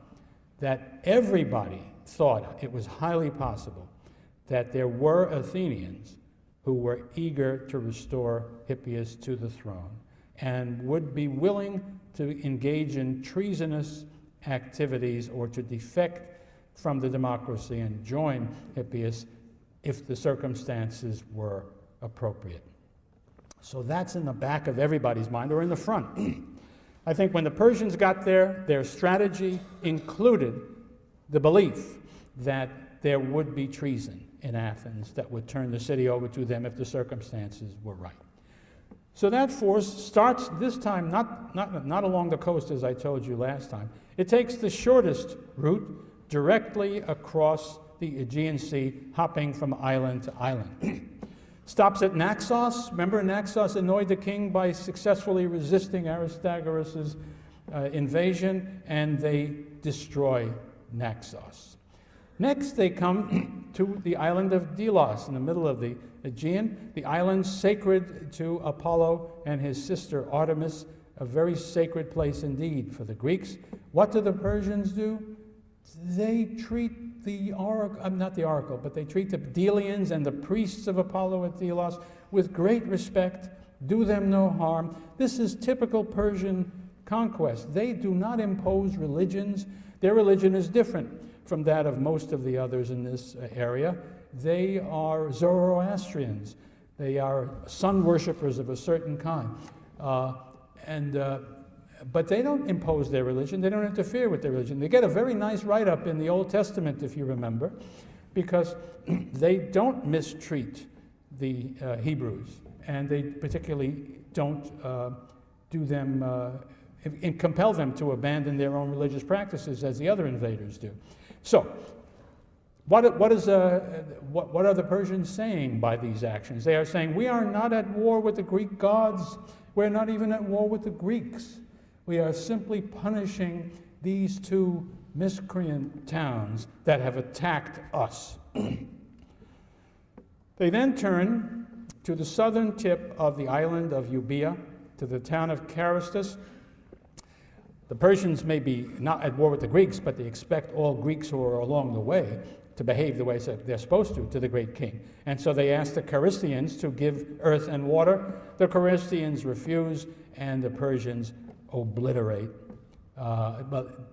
that everybody thought it was highly possible that there were Athenians who were eager to restore Hippias to the throne and would be willing to engage in treasonous activities or to defect from the democracy and join Hippias if the circumstances were appropriate. So that's in the back of everybody's mind, or in the front. I think when the Persians got there, their strategy included the belief that there would be treason in Athens that would turn the city over to them if the circumstances were right. So that force starts this time not along the coast as I told you last time. It takes the shortest route directly across the Aegean Sea, hopping from island to island. Stops at Naxos. Remember, Naxos annoyed the king by successfully resisting Aristagoras' invasion, and they destroy Naxos. Next, they come to the island of Delos in the middle of the Aegean, the island sacred to Apollo and his sister Artemis, a very sacred place indeed for the Greeks. What do the Persians do? They treat the oracle, not the oracle, but they treat the Delians and the priests of Apollo at Delos with great respect, do them no harm. This is typical Persian conquest. They do not impose religions. Their religion is different from that of most of the others in this area. They are Zoroastrians. They are sun worshippers of a certain kind. But they don't impose their religion. They don't interfere with their religion. They get a very nice write-up in the Old Testament, if you remember, because they don't mistreat the Hebrews, and they particularly don't do them and compel them to abandon their own religious practices as the other invaders do. So, what are the Persians saying by these actions? They are saying, we are not at war with the Greek gods. We're not even at war with the Greeks. We are simply punishing these two miscreant towns that have attacked us. They then turn to the southern tip of the island of Euboea, to the town of Carystus. The Persians may be not at war with the Greeks, but they expect all Greeks who are along the way to behave the way they're supposed to the great king. And so they ask the Carystians to give earth and water. The Carystians refuse, and the Persians obliterate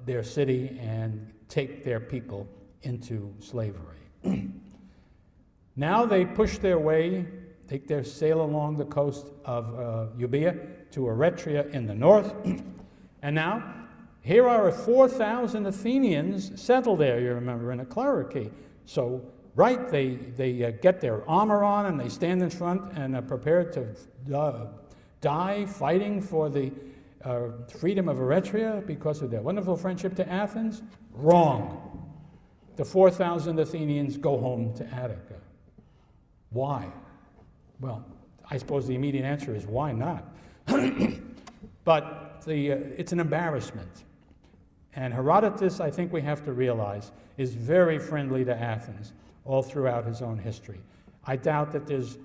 their city and take their people into slavery. Now they push their way, take their sail along the coast of Euboea to Eretria in the north. And now, here are 4,000 Athenians settled there, you remember, in a clericy. So, right, they get their armor on and they stand in front and are prepared to die fighting for the freedom of Eretria because of their wonderful friendship to Athens. Wrong. The 4,000 Athenians go home to Attica. Why? Well, I suppose the immediate answer is why not? But it's an embarrassment. And Herodotus, I think we have to realize, is very friendly to Athens all throughout his own history. I doubt that there's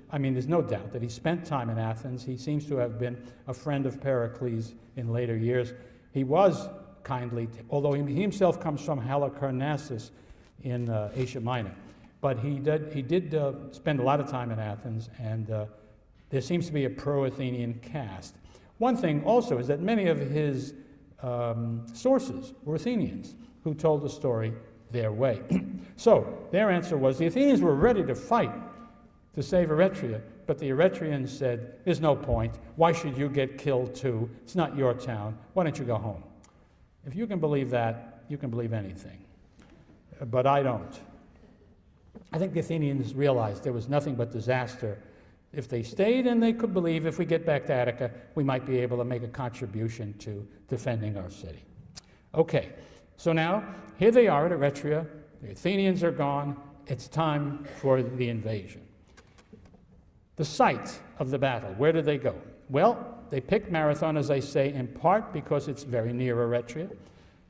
no doubt that he spent time in Athens. He seems to have been a friend of Pericles in later years. He was kindly, although he himself comes from Halicarnassus in Asia Minor. But he did spend a lot of time in Athens, and there seems to be a pro-Athenian cast. One thing also is that many of his sources were Athenians who told the story their way. So their answer was the Athenians were ready to fight to save Eretria, but the Eretrians said, there's no point. Why should you get killed too? It's not your town. Why don't you go home? If you can believe that, you can believe anything. But I don't. I think the Athenians realized there was nothing but disaster. If they stayed, and they could believe if we get back to Attica, we might be able to make a contribution to defending our city. Okay, so now here they are at Eretria. The Athenians are gone. It's time for the invasion. The site of the battle, where did they go? Well, they picked Marathon, as I say, in part because it's very near Eretria.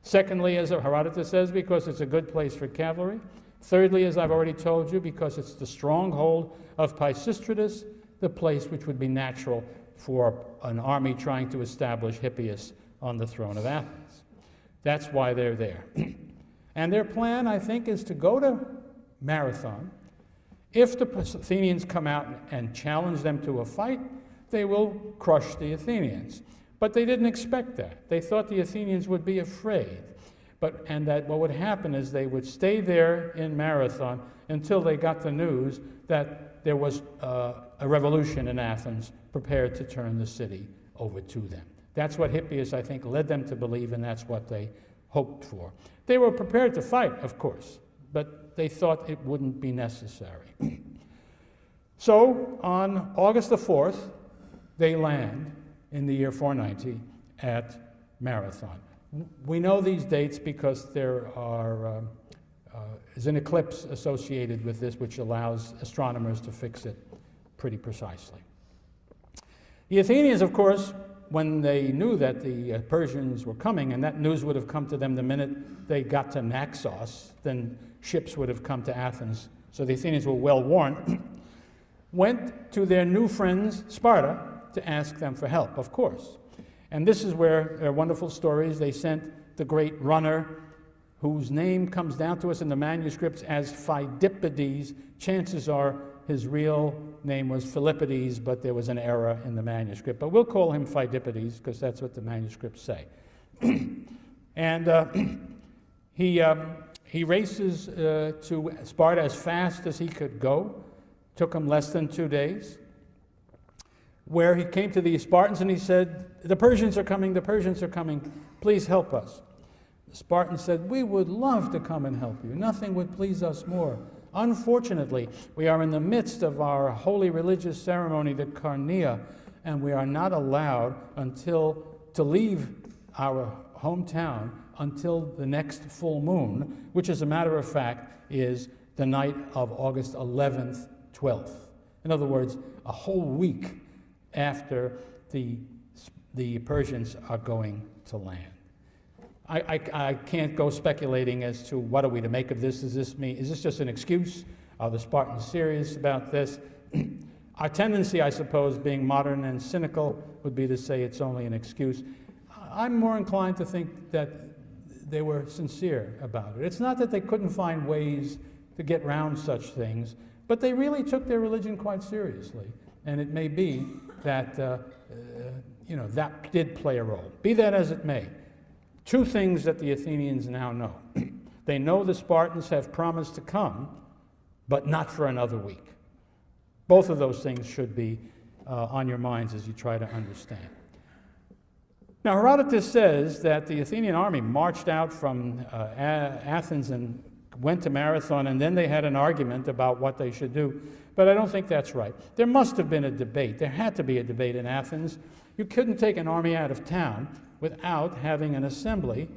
Secondly, as Herodotus says, because it's a good place for cavalry. Thirdly, as I've already told you, because it's the stronghold of Pisistratus, the place which would be natural for an army trying to establish Hippias on the throne of Athens. That's why they're there. And their plan, I think, is to go to Marathon. If the Athenians come out and challenge them to a fight, they will crush the Athenians. But they didn't expect that. They thought the Athenians would be afraid. And that what would happen is they would stay there in Marathon until they got the news that there was a revolution in Athens prepared to turn the city over to them. That's what Hippias, I think, led them to believe, and that's what they hoped for. They were prepared to fight, of course, but they thought it wouldn't be necessary. So on August the 4th, they land in the year 490 at Marathon. We know these dates because there is an eclipse associated with this, which allows astronomers to fix it pretty precisely. The Athenians, of course, when they knew that the Persians were coming, and that news would have come to them the minute they got to Naxos, then ships would have come to Athens, so the Athenians were well warned, went to their new friends, Sparta, to ask them for help, of course. And this is where there are wonderful stories. They sent the great runner, whose name comes down to us in the manuscripts as Phidippides. Chances are his real name was Philippides, but there was an error in the manuscript. But we'll call him Phidippides because that's what the manuscripts say. And he races to Sparta as fast as he could go. Took him less than 2 days. Where he came to the Spartans and he said, the Persians are coming, please help us. The Spartans said, we would love to come and help you. Nothing would please us more. Unfortunately, we are in the midst of our holy religious ceremony, the Carnea, and we are not allowed to leave our hometown until the next full moon, which as a matter of fact is the night of August 11th, 12th. In other words, a whole week after the Persians are going to land. I can't go speculating as to what are we to make of this. Is this just an excuse? Are the Spartans serious about this? Our tendency, I suppose, being modern and cynical, would be to say it's only an excuse. I'm more inclined to think that they were sincere about it. It's not that they couldn't find ways to get around such things, but they really took their religion quite seriously. And it may be that, that did play a role. Be that as it may, two things that the Athenians now know. They know the Spartans have promised to come, but not for another week. Both of those things should be on your minds as you try to understand. Now, Herodotus says that the Athenian army marched out from Athens and went to Marathon, and then they had an argument about what they should do. But I don't think that's right. There must have been a debate. There had to be a debate in Athens. You couldn't take an army out of town without having an assembly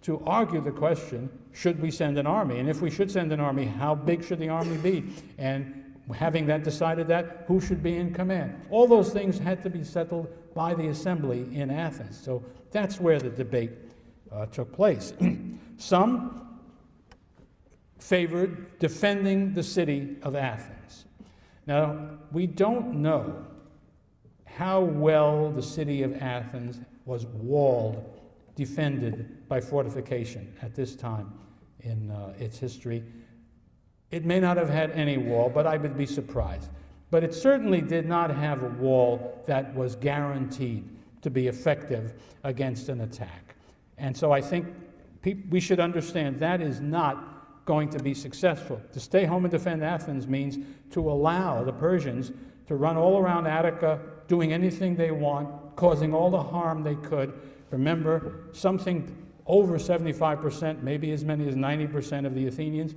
to argue the question, should we send an army? And if we should send an army, how big should the army be? And having that decided that, who should be in command? All those things had to be settled by the assembly in Athens. So that's where the debate took place. Some favored defending the city of Athens. Now, we don't know how well the city of Athens was walled, defended by fortification at this time in its history. It may not have had any wall, but I would be surprised. But it certainly did not have a wall that was guaranteed to be effective against an attack. And so I think we should understand that is not going to be successful. To stay home and defend Athens means to allow the Persians to run all around Attica, doing anything they want, causing all the harm they could. Remember, something over 75%, maybe as many as 90% of the Athenians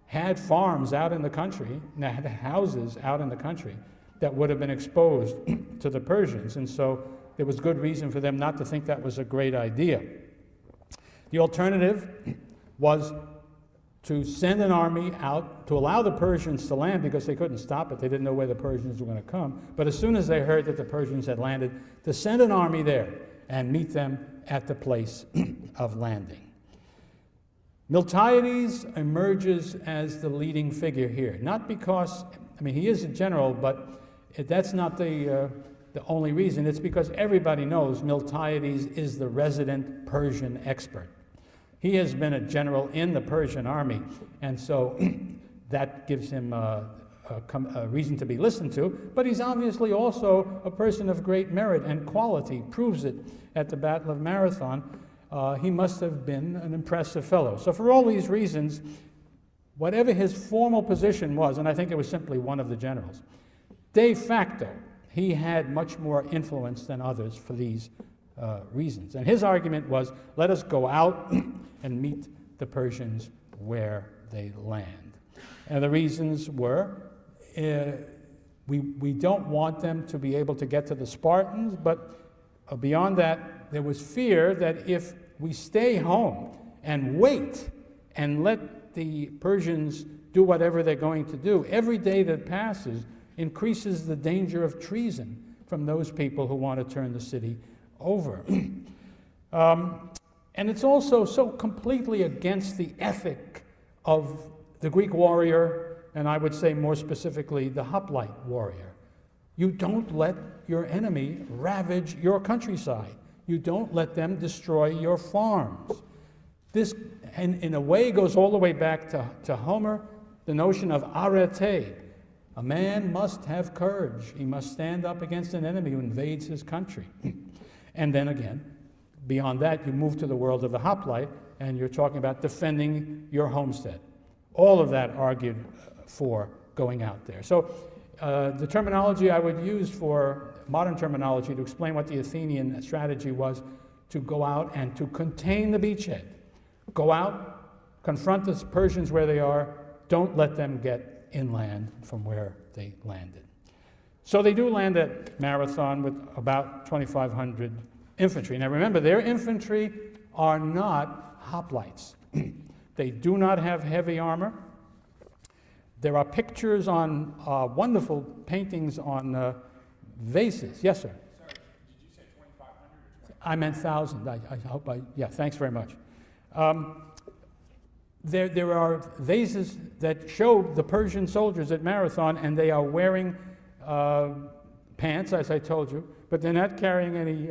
had farms out in the country, had houses out in the country that would have been exposed to the Persians. And so there was good reason for them not to think that was a great idea. The alternative was to send an army out to allow the Persians to land, because they couldn't stop it. They didn't know where the Persians were going to come. But as soon as they heard that the Persians had landed, to send an army there and meet them at the place of landing. Miltiades emerges as the leading figure here, not because, I mean, he is a general, but that's not the only reason. It's because everybody knows Miltiades is the resident Persian expert. He has been a general in the Persian army, and so that gives him a reason to be listened to, but he's obviously also a person of great merit and quality, proves it at the Battle of Marathon. He must have been an impressive fellow. So for all these reasons, whatever his formal position was, and I think it was simply one of the generals, de facto, he had much more influence than others for these reasons. And his argument was, let us go out and meet the Persians where they land. And the reasons were, we don't want them to be able to get to the Spartans, but beyond that, there was fear that if we stay home and wait and let the Persians do whatever they're going to do, every day that passes increases the danger of treason from those people who want to turn the city over. And it's also so completely against the ethic of the Greek warrior, and I would say more specifically the hoplite warrior. You don't let your enemy ravage your countryside. You don't let them destroy your farms. This, in a way, goes all the way back to Homer, the notion of arete. A man must have courage. He must stand up against an enemy who invades his country. And then again, beyond that, you move to the world of the hoplite, and you're talking about defending your homestead. All of that argued for going out there. So the terminology I would use for modern terminology to explain what the Athenian strategy was to go out and to contain the beachhead. Go out, confront the Persians where they are, don't let them get inland from where they landed. So they do land at Marathon with about 2,500 infantry. Now remember, their infantry are not hoplites. They do not have heavy armor. There are pictures on wonderful paintings on vases. Yes, sir? Sorry, did you say 2,500 or 20? I meant 1,000. I hope yeah, thanks very much. There are vases that show the Persian soldiers at Marathon, and they are wearing pants, as I told you, but they're not carrying any,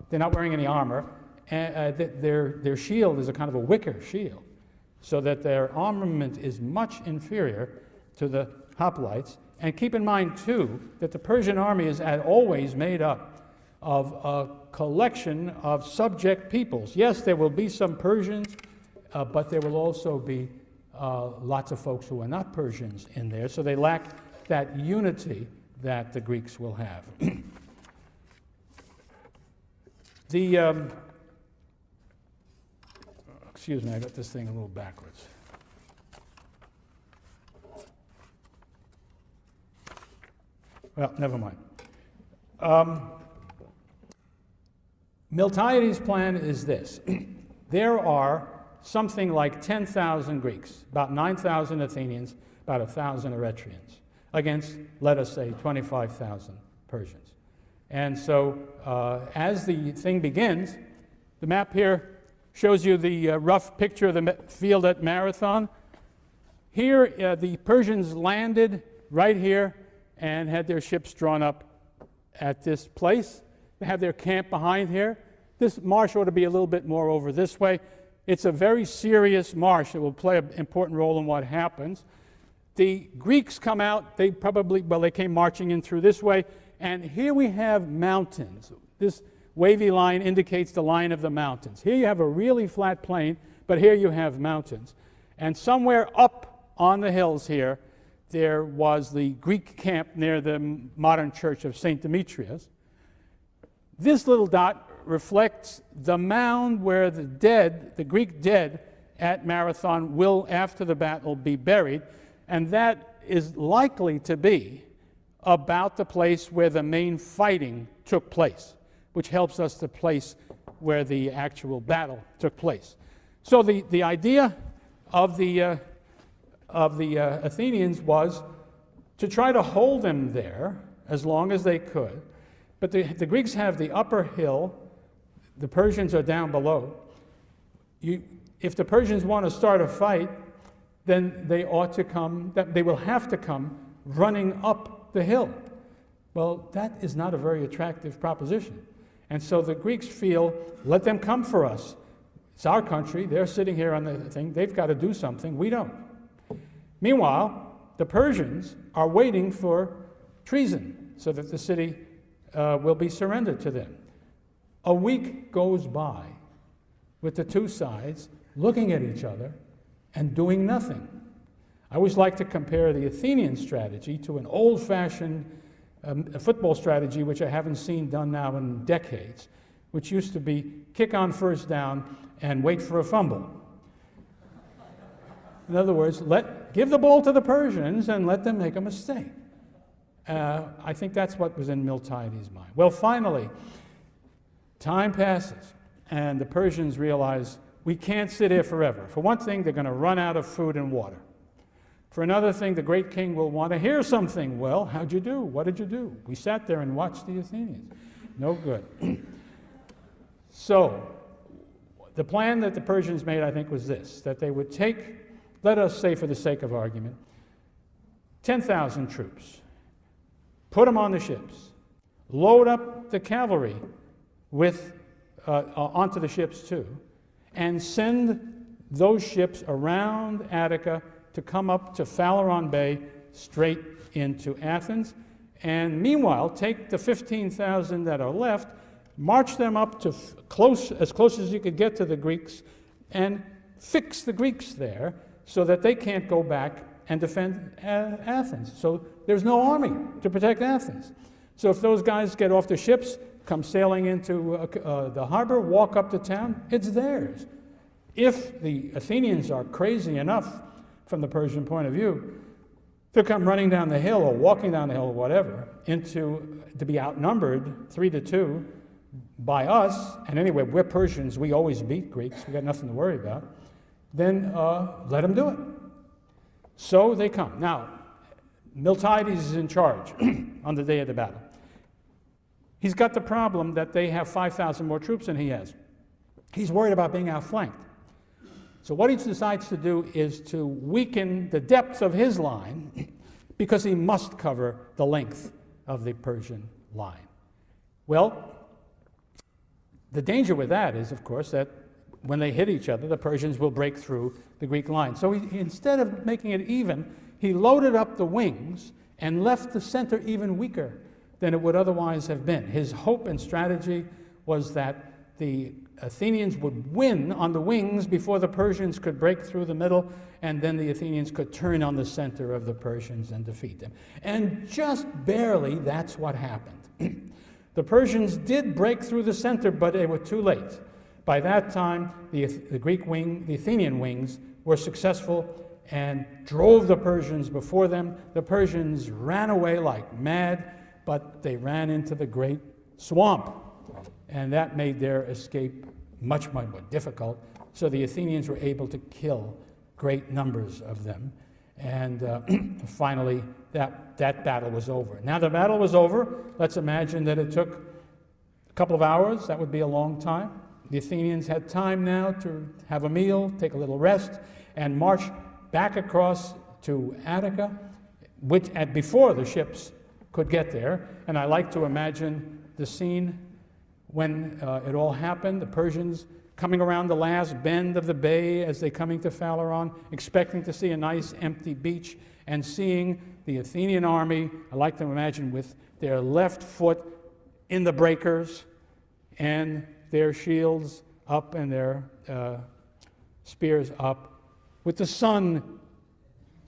they're not wearing any armor. And their shield is a kind of a wicker shield, so that their armament is much inferior to the hoplites. And keep in mind, too, that the Persian army is always made up of a collection of subject peoples. Yes, there will be some Persians, but there will also be lots of folks who are not Persians in there, so they lack that unity that the Greeks will have. Excuse me, I got this thing a little backwards. Well, never mind. Miltiades' plan is this. There are something like 10,000 Greeks, about 9,000 Athenians, about 1,000 Eretrians, against, let us say, 25,000 Persians. And so as the thing begins, the map here shows you the rough picture of the field at Marathon. Here, the Persians landed right here and had their ships drawn up at this place. They have their camp behind here. This marsh ought to be a little bit more over this way. It's a very serious marsh. It will play an important role in what happens. The Greeks come out. They came marching in through this way. And here we have mountains. This wavy line indicates the line of the mountains. Here you have a really flat plain, but here you have mountains. And somewhere up on the hills here, there was the Greek camp near the modern church of St. Demetrius. This little dot reflects the mound where the dead, the Greek dead at Marathon, will, after the battle, be buried, and that is likely to be about the place where the main fighting took place, which helps us to place where the actual battle took place. So the idea of the Athenians was to try to hold them there as long as they could. But the Greeks have the upper hill, the Persians are down below. If the Persians want to start a fight, then they will have to come running up the hill. Well, that is not a very attractive proposition. And so the Greeks feel, let them come for us. It's our country, they're sitting here on the thing, they've got to do something, we don't. Meanwhile, the Persians are waiting for treason so that the city will be surrendered to them. A week goes by with the two sides looking at each other and doing nothing. I always like to compare the Athenian strategy to an old-fashioned football strategy, which I haven't seen done now in decades, which used to be kick on first down and wait for a fumble. In other words, give the ball to the Persians and let them make a mistake. I think that's what was in Miltiades' mind. Well, finally, time passes, and the Persians realize we can't sit here forever. For one thing, they're going to run out of food and water. For another thing, the great king will want to hear something. Well, how'd you do? What did you do? We sat there and watched the Athenians. No good. So, the plan that the Persians made, I think, was this, that they would take, let us say for the sake of argument, 10,000 troops, put them on the ships, load up the cavalry onto the ships too, and send those ships around Attica to come up to Phaleron Bay straight into Athens. And meanwhile, take the 15,000 that are left, march them up to as close as you could get to the Greeks, and fix the Greeks there so that they can't go back and defend Athens. So there's no army to protect Athens. So if those guys get off the ships, come sailing into the harbor, walk up to town, it's theirs. If the Athenians are crazy enough, from the Persian point of view, to come running down the hill or walking down the hill or whatever, to be outnumbered 3-2 by us, and anyway, we're Persians, we always beat Greeks, we got nothing to worry about, then let them do it. So they come. Now, Miltiades is in charge on the day of the battle. He's got the problem that they have 5,000 more troops than he has. He's worried about being outflanked. So what he decides to do is to weaken the depth of his line because he must cover the length of the Persian line. Well, the danger with that is, of course, that when they hit each other, the Persians will break through the Greek line. So instead of making it even, he loaded up the wings and left the center even weaker than it would otherwise have been. His hope and strategy was that the Athenians would win on the wings before the Persians could break through the middle, and then the Athenians could turn on the center of the Persians and defeat them. And just barely, that's what happened. The Persians did break through the center, but they were too late. By that time, the Athenian wings were successful and drove the Persians before them. The Persians ran away like mad, but they ran into the great swamp. And that made their escape much more difficult. So the Athenians were able to kill great numbers of them. And finally, that battle was over. Now the battle was over. Let's imagine that it took a couple of hours. That would be a long time. The Athenians had time now to have a meal, take a little rest, and march back across to Attica, before the ships could get there. And I like to imagine the scene when it all happened, the Persians coming around the last bend of the bay as they're coming to Phaleron, expecting to see a nice empty beach, and seeing the Athenian army, I like to imagine, with their left foot in the breakers and their shields up and their spears up, with the sun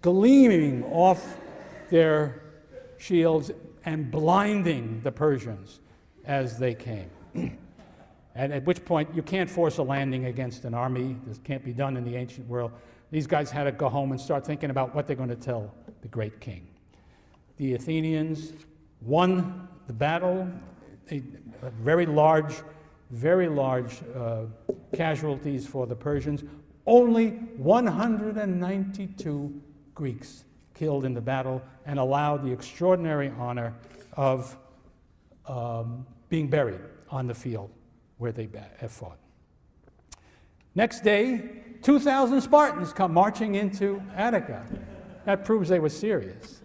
gleaming off their shields and blinding the Persians as they came. And at which point, you can't force a landing against an army. This can't be done in the ancient world. These guys had to go home and start thinking about what they're going to tell the great king. The Athenians won the battle, very large casualties for the Persians. Only 192 Greeks killed in the battle, and allowed the extraordinary honor of being buried on the field where they fought. Next day, 2,000 Spartans come marching into Attica. That proves they were serious,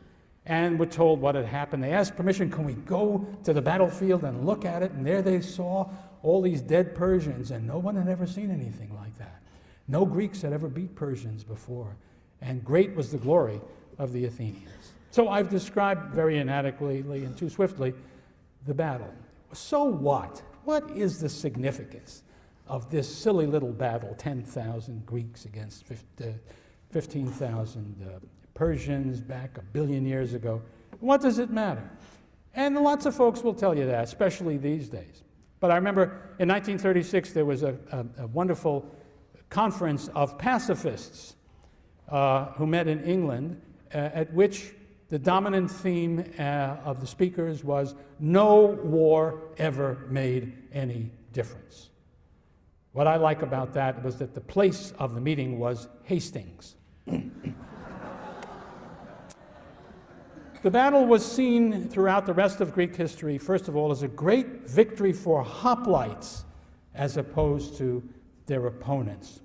and were told what had happened. They asked permission, can we go to the battlefield and look at it? And there they saw all these dead Persians, and no one had ever seen anything like that. No Greeks had ever beat Persians before, and great was the glory of the Athenians. So I've described very inadequately and too swiftly the battle. So what? What is the significance of this silly little battle, 10,000 Greeks against 15,000 Persians back 1 billion years ago? What does it matter? And lots of folks will tell you that, especially these days. But I remember in 1936 there was a wonderful conference of pacifists who met in England, at which the dominant theme of the speakers was, no war ever made any difference. What I like about that was that the place of the meeting was Hastings. The battle was seen throughout the rest of Greek history, first of all, as a great victory for hoplites as opposed to their opponents.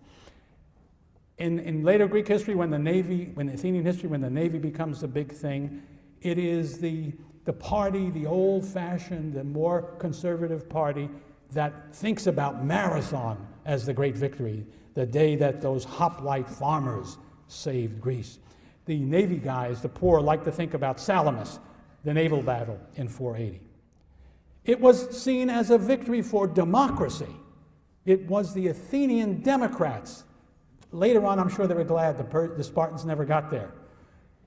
In later Greek history, when Athenian history, when the Navy becomes the big thing, it is the party, the old-fashioned, the more conservative party that thinks about Marathon as the great victory, the day that those hoplite farmers saved Greece. The Navy guys, the poor, like to think about Salamis, the naval battle in 480. It was seen as a victory for democracy. It was the Athenian Democrats. Later on, I'm sure they were glad the Spartans never got there,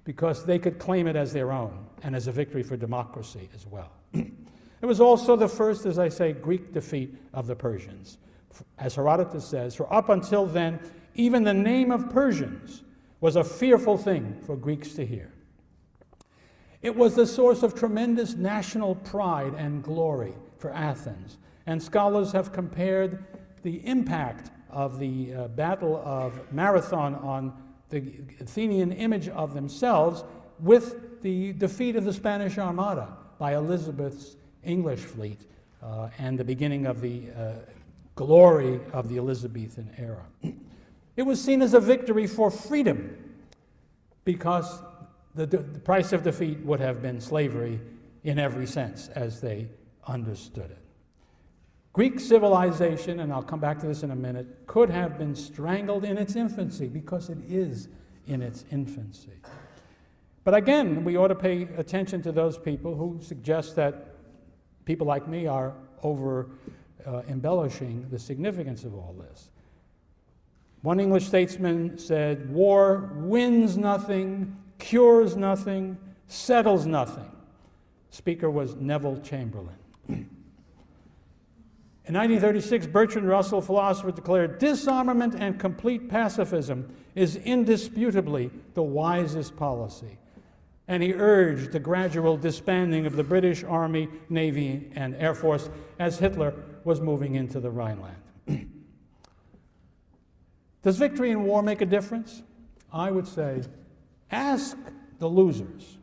because they could claim it as their own and as a victory for democracy as well. It was also the first, as I say, Greek defeat of the Persians. As Herodotus says, for up until then, even the name of Persians was a fearful thing for Greeks to hear. It was the source of tremendous national pride and glory for Athens, and scholars have compared the impact of the Battle of Marathon on the Athenian image of themselves with the defeat of the Spanish Armada by Elizabeth's English fleet and the beginning of the glory of the Elizabethan era. It was seen as a victory for freedom because the price of defeat would have been slavery in every sense as they understood it. Greek civilization, and I'll come back to this in a minute, could have been strangled in its infancy because it is in its infancy. But again, we ought to pay attention to those people who suggest that people like me are embellishing the significance of all this. One English statesman said, war wins nothing, cures nothing, settles nothing. Speaker was Neville Chamberlain. In 1936, Bertrand Russell, philosopher, declared, disarmament and complete pacifism is indisputably the wisest policy. And he urged the gradual disbanding of the British Army, Navy, and Air Force as Hitler was moving into the Rhineland. Does victory in war make a difference? I would say, ask the losers,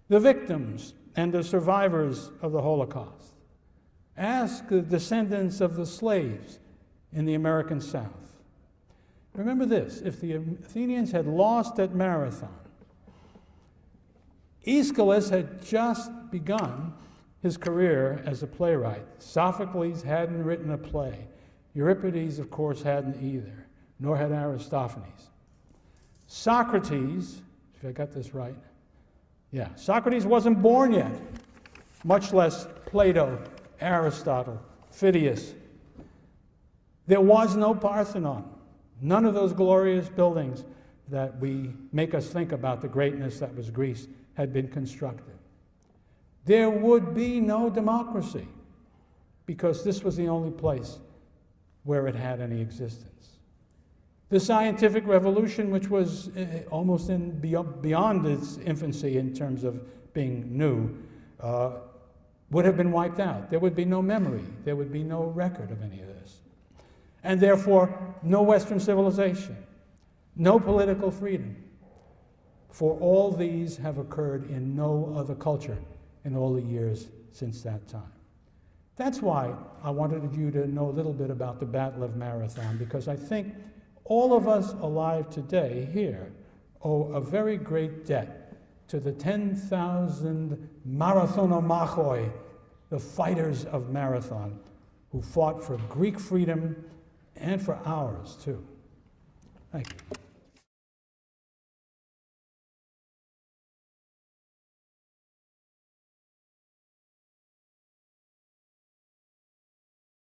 the victims and the survivors of the Holocaust. Ask the descendants of the slaves in the American South. Remember this, if the Athenians had lost at Marathon, Aeschylus had just begun his career as a playwright. Sophocles hadn't written a play. Euripides, of course, hadn't either, nor had Aristophanes. Socrates, if I got this right, Socrates wasn't born yet, much less Plato, Aristotle, Phidias. There was no Parthenon, none of those glorious buildings that we make us think about the greatness that was Greece had been constructed. There would be no democracy because this was the only place where it had any existence. The scientific revolution, which was almost beyond its infancy in terms of being new, would have been wiped out. There would be no memory. There would be no record of any of this. And therefore, no Western civilization, no political freedom. For all these have occurred in no other culture in all the years since that time. That's why I wanted you to know a little bit about the Battle of Marathon, because I think all of us alive today here owe a very great debt to the 10,000 marathonomachoi, the fighters of Marathon, who fought for Greek freedom and for ours too. Thank you.